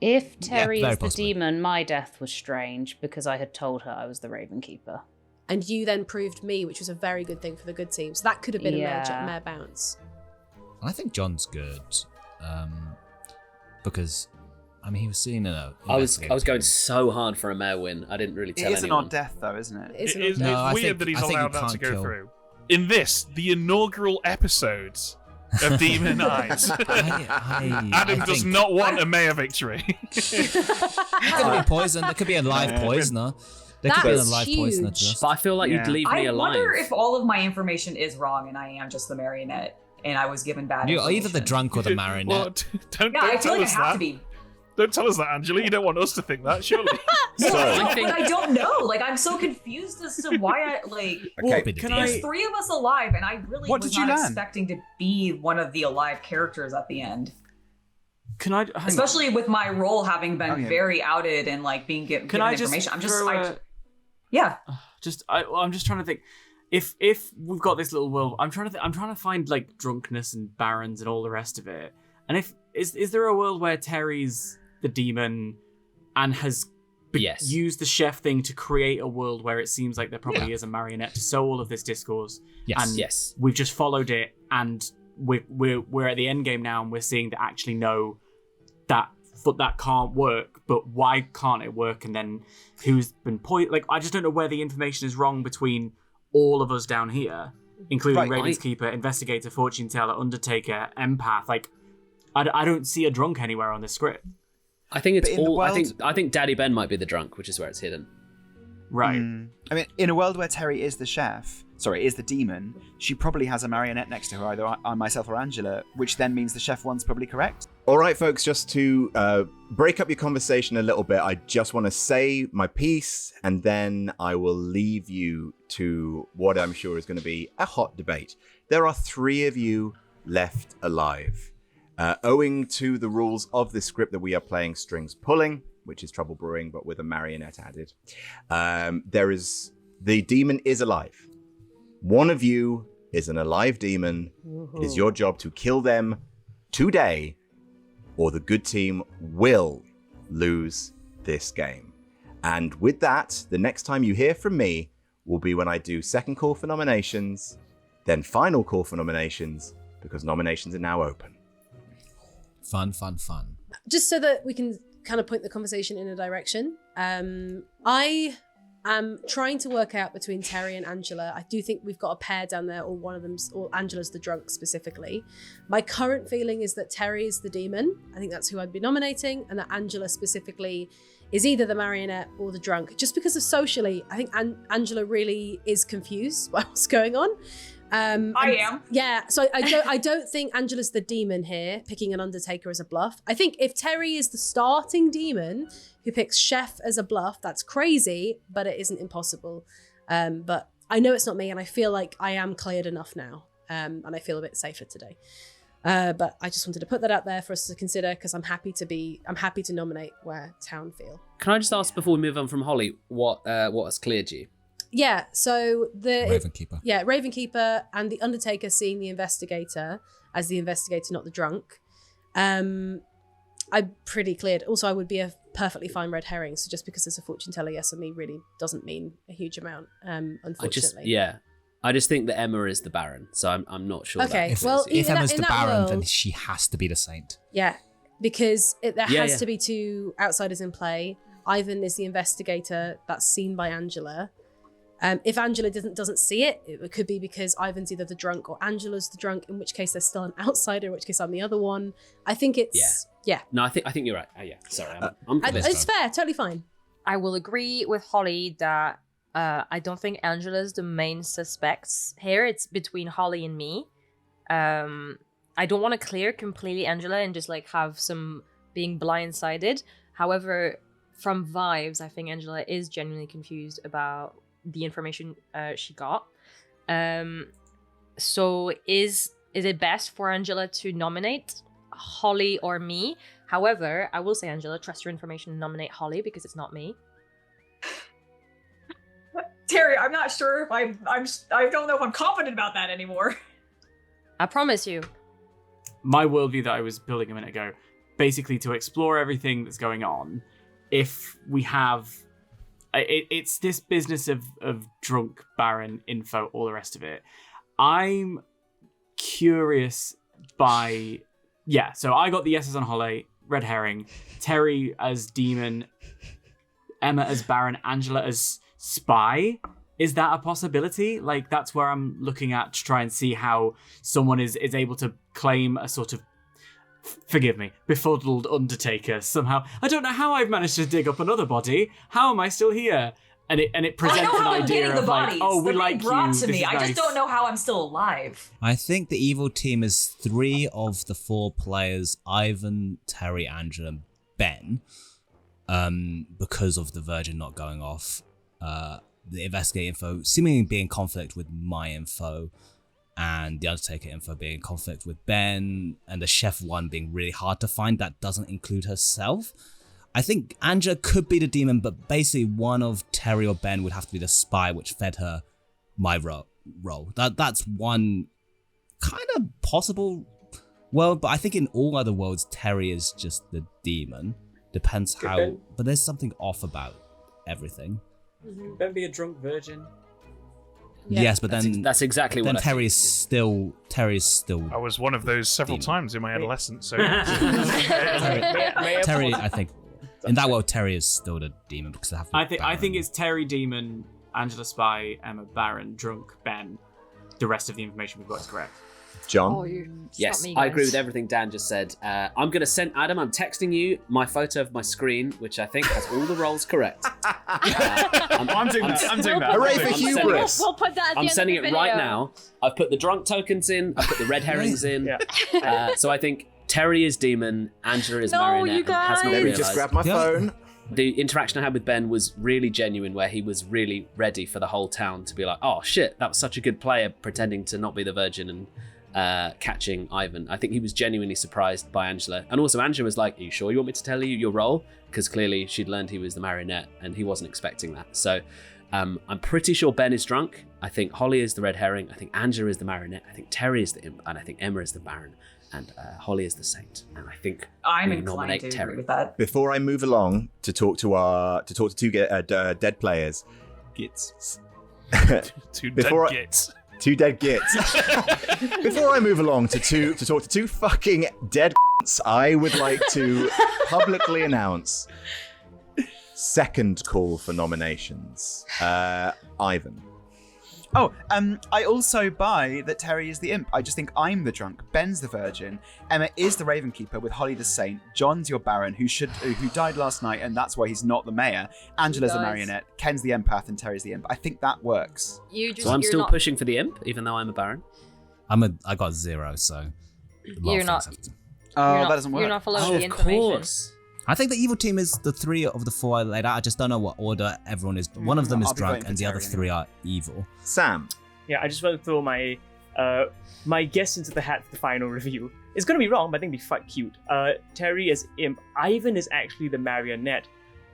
If Terry is the possibly. demon, my death was strange because I had told her I was the Raven Keeper. and you then proved me, which was a very good thing for the good team. So that could have been a mayor bounce. I think John's good, because I mean he was seen in a. I was going so hard for a mayor win. I didn't really tell anyone. It is an odd death, though, isn't it? It's It's No, weird that he's I think allowed you that to can't go kill. through. In this, the inaugural episode of Demon Eyes, Adam does not want a mayor victory. It could be poison. There could be a live poisoner. There could be a live poisoner. Just. But I feel like you'd leave me I alive. wonder if all of my information is wrong and I am just the marionette and I was given bad You're information. either the drunk or the marionette. Well, don't I feel tell like I us have that. to be. Don't tell us that, Angela. You don't want us to think that, surely. I don't know. Like, I'm so confused as to why I like. Okay. There's three of us alive, and I really What was did you not learn? expecting to be one of the alive characters at the end. Can I? Especially with my role having been Okay. very outed and like being given Can I just information. I'm just, throw yeah. I'm just trying to think. If we've got this little world, I'm trying to find like drunkenness and barons and all the rest of it. And if is there a world where Terry's the demon and has used the chef thing to create a world where it seems like there probably is a marionette to sow all of this discourse? Yes. And we've just followed it, and we're at the end game now, and we're seeing that actually no, that can't work. But why can't it work? And then who's been like I just don't know where the information is wrong between all of us down here, including Raven's Keeper, Investigator, Fortune Teller, Undertaker, Empath. Like I don't see a drunk anywhere on this script. I think it's But in the all. world- I think Daddy Ben might be the drunk, which is where it's hidden. Right. I mean, in a world where Terry is the is the demon, she probably has a marionette next to her, either I myself or Angela, which then means the chef one's probably correct. All right, folks, just to break up your conversation a little bit, I just want to say my piece, and then I will leave you to what I'm sure is going to be a hot debate. There are 3 of you left alive. Owing to the rules of this script that we are playing strings pulling, which is trouble brewing, but with a marionette added, the demon is alive. One of you is an alive demon. It is your job to kill them today, or the good team will lose this game. And with that, the next time you hear from me will be when I do second call for nominations, then final call for nominations, because nominations are now open. Fun. Just so that we can kind of point the conversation in a direction. I am trying to work out between Terry and Angela. I do think we've got a pair down there, or one of them's, or Angela's the drunk specifically. My current feeling is that Terry is the demon. I think that's who I'd be nominating, and that Angela specifically is either the marionette or the drunk. Just because of socially, I think Angela really is confused by what's going on. I am. Yeah, so I don't think Angela's the demon here, picking an Undertaker as a bluff. I think if Terry is the starting demon who picks Chef as a bluff, that's crazy, but it isn't impossible. But I know it's not me, and I feel like I am cleared enough now, and I feel a bit safer today. But I just wanted to put that out there for us to consider, because I'm happy to nominate where Town feel. Can I just ask before we move on from Holly, what has cleared you? Yeah, so Ravenkeeper. Ravenkeeper and the Undertaker seeing the investigator as the investigator, not the drunk. I'm pretty cleared. Also, I would be a perfectly fine red herring. So just because there's a fortune teller yes on me really doesn't mean a huge amount. Unfortunately. I just think that Emma is the Baron, so I'm not sure. Okay, If Emma's the Baron, then she has to be the Saint. Yeah, because there has to be 2 outsiders in play. Ivan is the investigator that's seen by Angela. If Angela doesn't see it, it could be because Ivan's either the drunk or Angela's the drunk, in which case there's still an outsider, in which case I'm the other one. I think it's... Yeah. No, I think you're right. Yeah, sorry. I'm it's fair, totally fine. I will agree with Holly that I don't think Angela's the main suspects here. It's between Holly and me. I don't want to clear completely Angela and just like have some being blindsided. However, from vibes, I think Angela is genuinely confused about the information she got. So is it best for Angela to nominate Holly or me? However, I will say, Angela, trust your information and nominate Holly, because it's not me. Terry, I'm not sure if I don't know if I'm confident about that anymore. I promise you. My worldview that I was building a minute ago, basically to explore everything that's going on, if we have it's this business of drunk Baron info, all the rest of it. I'm curious by so I got the yeses on Holly, red herring, Terry as demon, Emma as Baron, Angela as spy. Is that a possibility? Like, that's where I'm looking at to try and see how someone is able to claim a sort of, forgive me, befuddled undertaker somehow. I don't know how I've managed to dig up another body. How am I still here? And it presents I know an how I'm idea getting of the like, bodies. oh, we They're like being brought you. to This me. is I nice. just don't know how I'm still alive. I think the evil team is 3 of the 4 players: Ivan, Terry, Angela, and Ben. Because of the Virgin not going off, the investigate info seemingly being in conflict with my info, and the Undertaker info being in conflict with Ben, and the Chef one being really hard to find that doesn't include herself. I think Angela could be the demon, but basically one of Terry or Ben would have to be the spy, which fed her my role. That's one kind of possible world, but I think in all other worlds, Terry is just the demon. Depends how, but there's something off about everything. Don't be a drunk virgin. Yeah. Yes, but then That's exactly then what Terry is still. I was one of those several Demon. times in my adolescence. So Terry, I think in that world, Terry is still the demon because they have. I think it's Terry demon, Angela spy, Emma Baron, drunk Ben. The rest of the information we've got is correct. John? Yes, I agree with everything Dan just said. I'm going to send Adam, I'm texting you my photo of my screen, which I think has all the roles correct. I'm doing that. Hooray for hubris! We'll put that at the I'm end sending of the it right video. now. I've put the drunk tokens in, I've put the red herrings in. Yeah. So I think Terry is demon, Angela is No, marionette. you and has not guys. Let me realised. just grab my Yeah. phone. The interaction I had with Ben was really genuine, where he was really ready for the whole town to be like, oh shit, that was such a good player pretending to not be the Virgin and catching Ivan. I think he was genuinely surprised by Angela. And also Angela was like, are you sure you want me to tell you your role? Because clearly she'd learned he was the marionette and he wasn't expecting that. So I'm pretty sure Ben is drunk. I think Holly is the red herring. I think Angela is the marionette. I think Terry is the imp. And I think Emma is the Baron. And Holly is the saint. And I think I'm we inclined nominate to Terry. agree with that. Before I move along to talk to two dead players, Gits. two Before dead I- gits. 2 dead gits. Before I move along to talk to 2 fucking dead I would like to publicly announce second call for nominations. Ivan. Oh, I also buy that Terry is the imp. I just think I'm the drunk. Ben's the virgin. Emma is the Raven Keeper with Holly the saint. John's your Baron, who died last night, and that's why he's not the mayor. Angela's the Guys. marionette. Ken's the empath, and Terry's the imp. I think that works. So I'm still pushing for the imp, even though I'm a Baron. I got 0, so. a lot of You're things not- have to- Oh, not, that doesn't work. You're not following Oh, the of information. course. I think the evil team is the 3 of the 4 I laid out. I just don't know what order everyone is. One of them is I'll be drunk, voting and for the other Terry 3 are evil. Sam. Yeah, I just want to throw my my guess into the hat for the final review. It's gonna be wrong, but I think it'd be fuck cute. Terry is imp. Ivan is actually the marionette,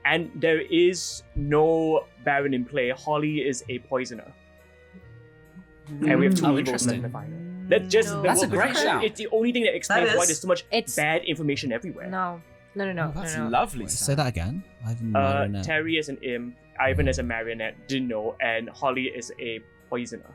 and there is no Baron in play. Holly is a poisoner, and we have 2 Oh, evils left in interesting. the final. That's just No. That's a great shout. It's the only thing that explains That why is. there's so much It's- bad information everywhere. No. Oh, that's no. lovely. Wait, Sam. say that again. Ivan Marionette. Terry is an imp. Ivan is a marionette. Didn't know, and Holly is a poisoner.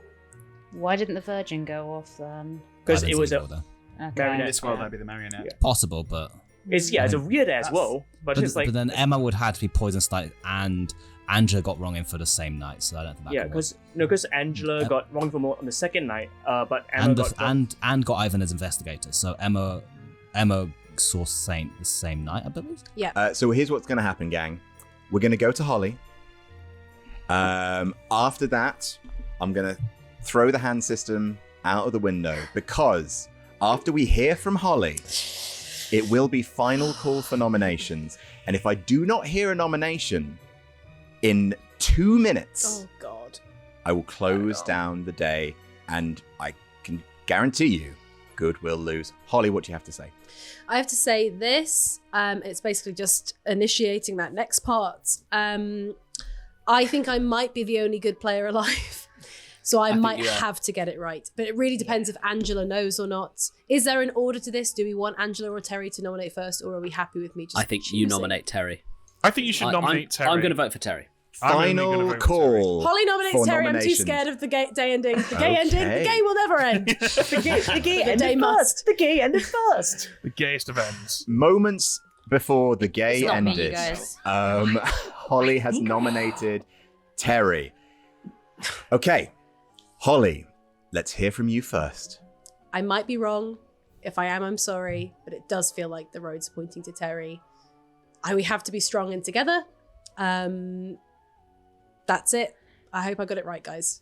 Why didn't the Virgin go off then? Because Ivan's it was evil, a though. Okay. marionette. This world, I'd be the marionette. Yeah. Possible, but It's it's a weird as That's- well, but it's like but then Emma would have to be poison started, and Angela got wrong in for the same night, so I don't think that. yeah, could work. because Angela got wrong for more on the second night, but Emma and got wrong. and got Ivan as investigator. So Emma saw Saint the same night, I believe. So here's what's going to happen, gang. We're going to go to Holly. After that, I'm going to throw the hand system out of the window because after we hear from Holly, it will be final call for nominations. And if I do not hear a nomination in 2 minutes, Oh God. I will close down the day, and I can guarantee you, good will lose. Holly, what do you have to say? I have to say this. It's basically just initiating that next part. I think I might be the only good player alive, so I think might you are. have to get it right. But it really depends if Angela knows or not. Is there an order to this? Do we want Angela or Terry to nominate first, or are we happy with me just I think you choosing? nominate Terry. I think you should nominate Terry. I'm going to vote for Terry. I'm only gonna Final vote for call. Holly nominates for Terry. I'm too nominations. scared of the day ending. The gay ending. The Okay. gay will never end. The gay The ended day must. first. The gay ended first. The gayest of ends. Moments before the gay It's not me, ended, you guys. Holly has nominated Terry. Okay, Holly, let's hear from you first. I might be wrong. If I am, I'm sorry. But it does feel like the road's pointing to Terry. We have to be strong and together. That's it. I hope I got it right, guys.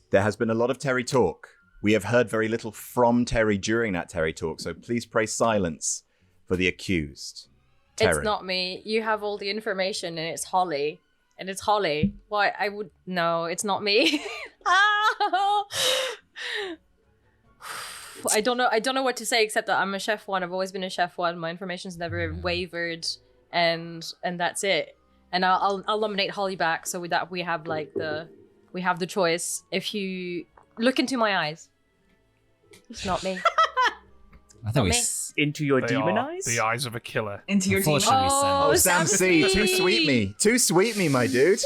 There has been a lot of Terry talk. We have heard very little from Terry during that Terry talk, so please pray silence for the accused. Terry. It's not me. You have all the information, and it's Holly. And it's Holly. Why? I would. No, it's not me. Ah! I don't know. I don't know what to say except that I'm a chef one. I've always been a chef one. My information's never wavered, and that's it. And I'll nominate Holly back so that we have the choice. If you look into my eyes, it's not me. I think we. Me. Into your They demon are eyes? the eyes of a killer. Into your demon. Unfortunately, Oh, Sam C, too sweet me. Too sweet me, my dude.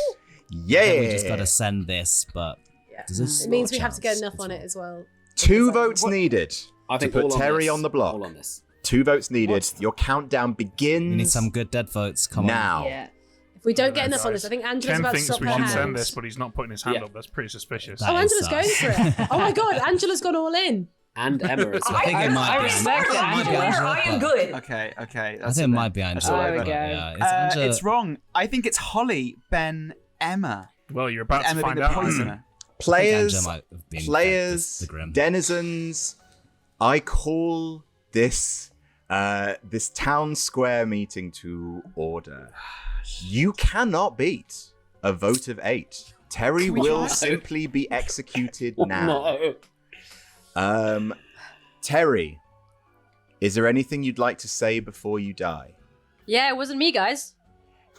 Yeah. I think we just gotta send this, but does this It means we stand have to get chance? enough on it as well. 2 votes needed I to think put all on Terry this. on the block. All on this. 2 votes needed. Your countdown begins We need some good dead votes. Come on. now. Yeah. If we don't get Yeah, enough on guys. this, I think Angela's Ken about to thinks stop we her should hand. send this, but he's not putting his hand Yeah. up. That's pretty suspicious. That Oh, is Angela's going for it. Oh my god, Angela's gone all in. And Emma as well. I think it might be. respect Angela. it. It might be I'm Angela, I am but- good. Okay. I think it might be Angela. There we but go. Yeah, it's Angela. It's wrong. I think it's Holly, Ben, Emma. Well, you're about to Emma being find the out. poisoner. I think Players, Angela might have been the Grim. denizens, I call this this town square meeting to order. You cannot beat a vote of 8. Terry will simply be executed now. No. Terry, is there anything you'd like to say before you die? Yeah, it wasn't me, guys.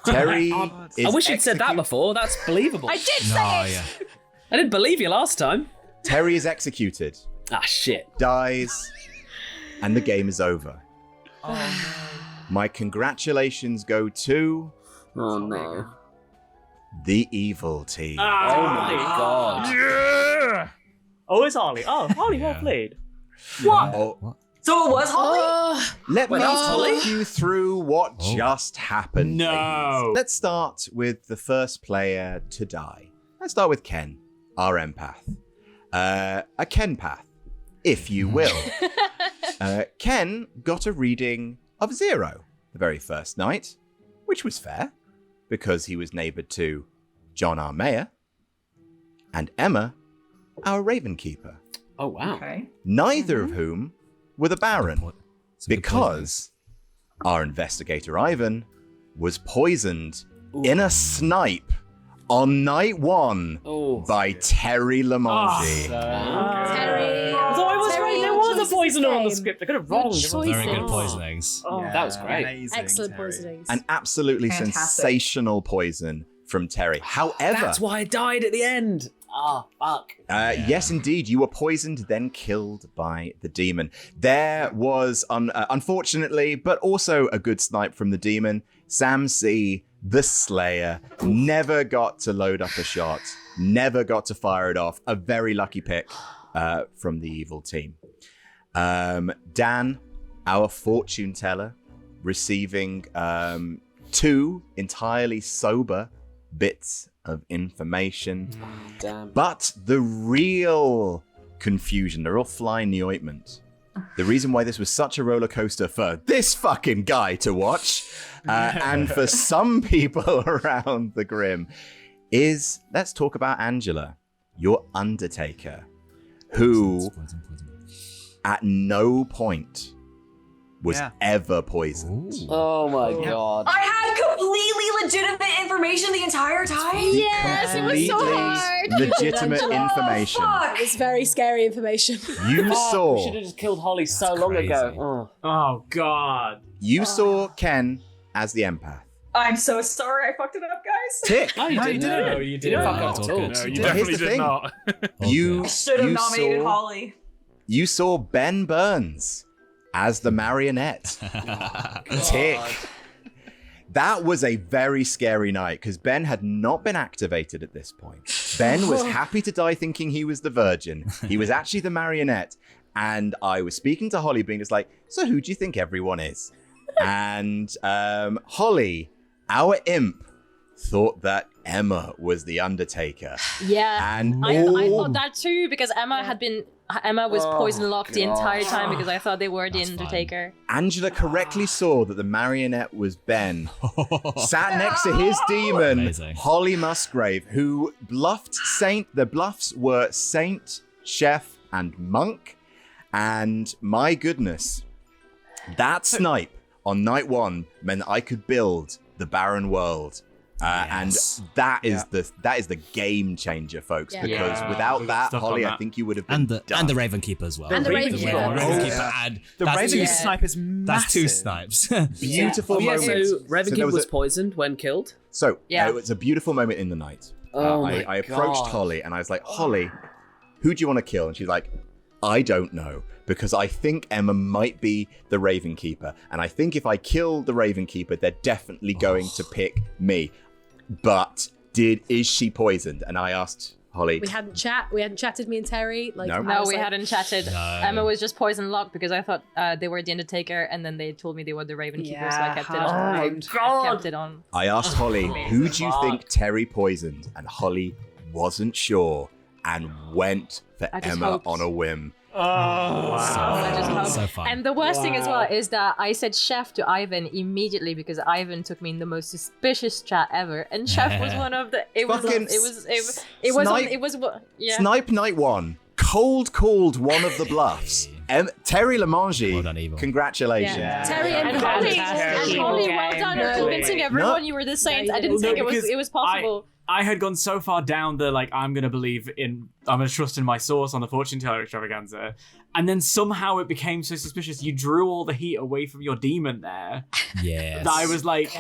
Terry is I wish you'd said that execu- before. That's believable. I did No, say it. yeah. I didn't believe you last time. Terry is executed, Ah, shit. dies, and the game is over. My congratulations go to Oh, no. the evil team. Oh, my God. Yeah! Oh, it's Holly. Oh, Holly, well Yeah. played. Oh, So it was Holly? let me Wait, that was Holly? talk you through what Oh. just happened. No. ladies. Let's start with the first player to die. Let's start with Ken, our empath. A Ken path, if you will. Ken got a reading of 0 the very first night, which was fair, because he was neighboured to John, our mayor, and Emma, our Ravenkeeper, Oh, wow. Okay. neither of whom were the Baron, It's a good because our investigator Ivan was poisoned in a snipe on night 1 Oh. by Terry Lamonge. Terry. So I was Terry, right. There your was choice a poisoner on the game. script. I could have Good wronged choice. it. Very good Poisons. poisonings. Oh, that was great. Amazing, Excellent Terry. poisonings. An absolutely Fantastic. sensational poison from Terry. However, That's why I died at the end. Ah, fuck. yes, indeed, you were poisoned, then killed by the demon. There was, unfortunately, but also a good snipe from the demon. Sam C, the Slayer, never got to load up a shot, never got to fire it off. A very lucky pick from the evil team. Dan, our fortune teller, receiving 2 entirely sober bits of information. Damn. But the real confusion, the real fly in the ointment, the reason why this was such a roller coaster for this fucking guy to watch, and for some people around the Grim, is let's talk about Angela, your Undertaker, who Poison. at no point was Yeah. ever poisoned. Ooh. Oh, my God. I had completely legitimate information the entire time? Yes, it was so Completely hard. legitimate Angela. information. Fuck. It's very scary information. You We saw should have just killed Holly so That's long crazy. ago. Oh. Oh God. you saw Ken as the empath. I'm so sorry I fucked it up, guys. Tick. No, you didn't. No, you didn't. fuck No, up it's at all all. good. No, you But here's definitely the did thing. not. You I should have you nominated saw- Holly. You saw Ben Burns as the marionette. Tick. That was a very scary night because Ben had not been activated at this point. Ben was happy to die thinking he was the Virgin. He was actually the marionette. And I was speaking to Holly, being just like, so who do you think everyone is? And Holly, our imp, thought that Emma was the Undertaker. Yeah, And I thought that too because Emma was poison locked the entire time because I thought they were the Undertaker. Angela correctly saw that the marionette was Ben. Sat next to his demon, Amazing. Holly Musgrave, who bluffed Saint. The bluffs were Saint, Chef, and Monk. And my goodness, that snipe on night 1 meant that I could build the barren world. And that is the game changer, folks. Yeah. Because Yeah. without We got that, stuck on Holly, that. I think you would have been And the Raven Keeper as well. And the Raven Keeper. and The that's Raven two- snipe is massive. That's 2 snipes. beautiful Yeah, moment. so Raven there Keeper was a- poisoned when killed. So Yeah. it was a beautiful moment in the night. Oh my I approached God. Holly and I was like, Holly, who do you want to kill? And she's like, I don't know, because I think Emma might be the Raven Keeper. And I think if I kill the Raven Keeper, they're definitely going to pick me. But is she poisoned? And I asked Holly. We hadn't chatted, me and Terry. Like, No. I No, was we like, hadn't chatted. No. Emma was just poison locked because I thought they were the Undertaker, and then they told me they were the Raven Keeper, so I kept it on. I kept it on. I asked Holly, who do you think Terry poisoned? And Holly wasn't sure and went for I just Emma hoped. on a whim. I just hope. So fun. And the worst thing as well is that I said Chef to Ivan immediately because Ivan took me in the most suspicious chat ever, and Chef was one of the. It was. Yeah. Snipe night 1. Cold called one of the bluffs. Terry Lamangi. Well done, Evil. Congratulations. Yeah. Terry and And Holly. Holly, well done for convincing everyone you were the saint. I didn't think it was possible. I had gone so far down the I'm gonna trust in my source on the fortune teller extravaganza, and then somehow it became so suspicious. You drew all the heat away from your demon there. Yes. That I was like,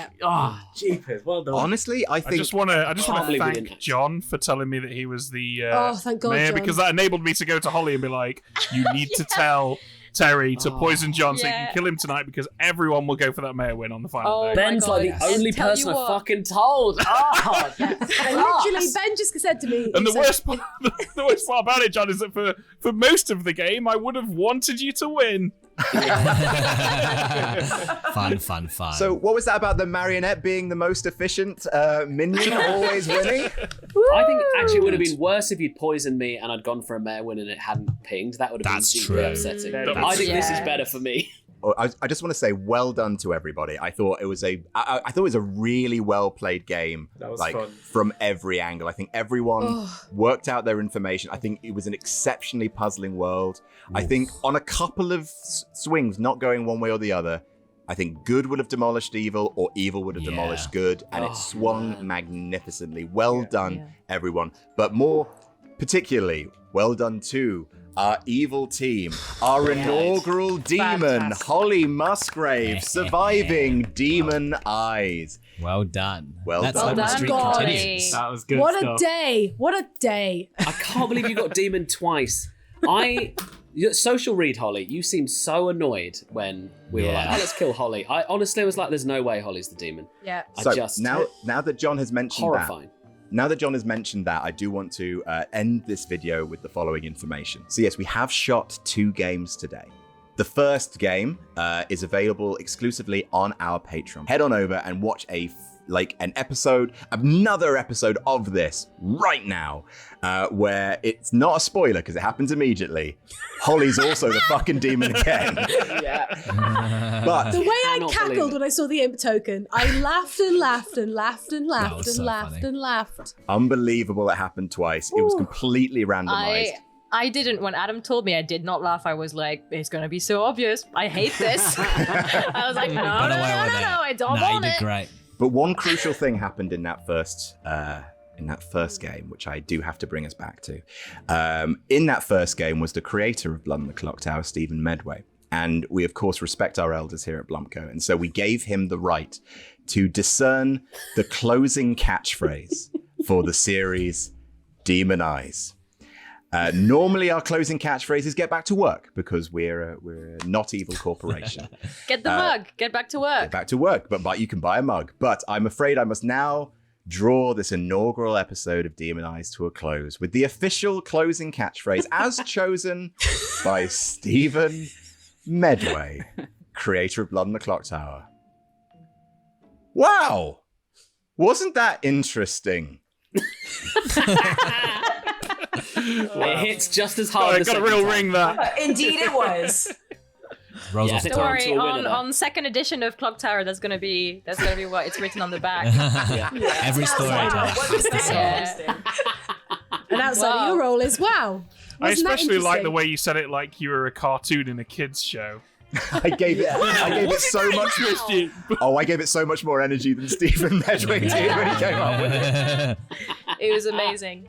jeepers, well done. Honestly, I I think just want to believe we thank didn't. John for telling me that he was the Thank God, mayor John. because that enabled me to go to Holly and be like, you need to tell Terry to poison John so you can kill him tonight because everyone will go for that mayor win on the final day. Ben's my like God. the only And tell person you I what. fucking told. Oh, And literally, Ben just said to me. And the he worst said, part, the worst part about it, John, is that for most of the game, I would have wanted you to win. Fun. so. What was that about the marionette being the most efficient minion, always winning? I think actually it would have been worse if you'd poisoned me and I'd gone for a mare win and it hadn't pinged. That would have That's been super true. upsetting. That's I think this is true. better for me. I just want to say well done to everybody. I thought it was I thought it was a really well played game. That was like fun. from every angle. I think everyone worked out their information. I think it was an exceptionally puzzling world. I think on a couple of swings, not going one way or the other, I think good would have demolished evil or evil would have demolished good, and it swung magnificently. Well done, everyone. But more particularly, well done to our evil team, our inaugural demon, Fantastic. Holly Musgrave, surviving Demon Eyes. Well done. Well Let's done. hope the Well streak done, continues. That was good what stuff. a day! What a day! I can't believe you got demon twice. Social read Holly, you seemed so annoyed when we were like, Yeah. oh, let's kill Holly. I honestly was like, there's no way Holly's the demon. Yeah. So just now that John has mentioned horrifying. that, I do want to end this video with the following information. So yes, we have shot 2 games today. The first game is available exclusively on our Patreon. Head on over and watch another episode of this right now, where it's not a spoiler because it happens immediately. Holly's also the fucking demon again. But The way I cannot believe cackled it. when I saw the imp token, I laughed and laughed and laughed and That laughed was and so laughed funny. and laughed. unbelievable, it happened twice. It was completely randomized. I didn't. When Adam told me, I did not laugh. I was like, it's going to be so obvious. I hate this. I was like, no, I don't Nah, want you it. did great. But one crucial thing happened in that first game, which I do have to bring us back to. In that first game was the creator of Blum the Clocktower, Stephen Medway. And we, of course, respect our elders here at BlampCo. And so we gave him the right to discern the closing catchphrase for the series Demon Eyes. Normally, our closing catchphrase is "Get back to work" because we're a not evil corporation. Get the mug. Get back to work. Get back to work, but you can buy a mug. But I'm afraid I must now draw this inaugural episode of Demonized to a close with the official closing catchphrase as chosen by Stephen Medway, creator of Blood on the Clocktower. Wow! Wasn't that interesting? It hits just as hard. Got a real ring that. Indeed, it was. Rolls Yeah. off the Don't tongue. worry, to a winner, on second edition of Clocktower, that's gonna be what it's written on the back. Every storyteller. What was that? Yeah. And outside Wow. of your role is wow. I Wasn't that especially like the interesting? way you said it like you were a cartoon in a kids show. I gave it so much. I gave it so much more energy than Stephen Medway did when he came up with it. It was amazing.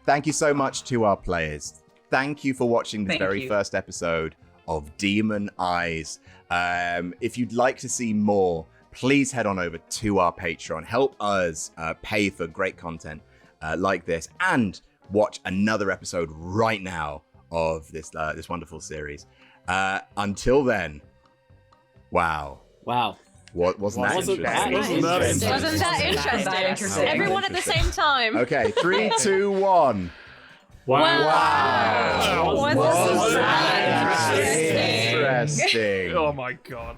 Thank you so much to our players. Thank you for watching this Thank very you. first episode of Demon Eyes. If you'd like to see more, please head on over to our Patreon. Help us pay for great content like this, and watch another episode right now of this wonderful series. Until then, wow. Wasn't that interesting? Wasn't that interesting? Everyone at the same time. Okay, 3, 2, 1. Wow. Wasn't that interesting? Oh my god.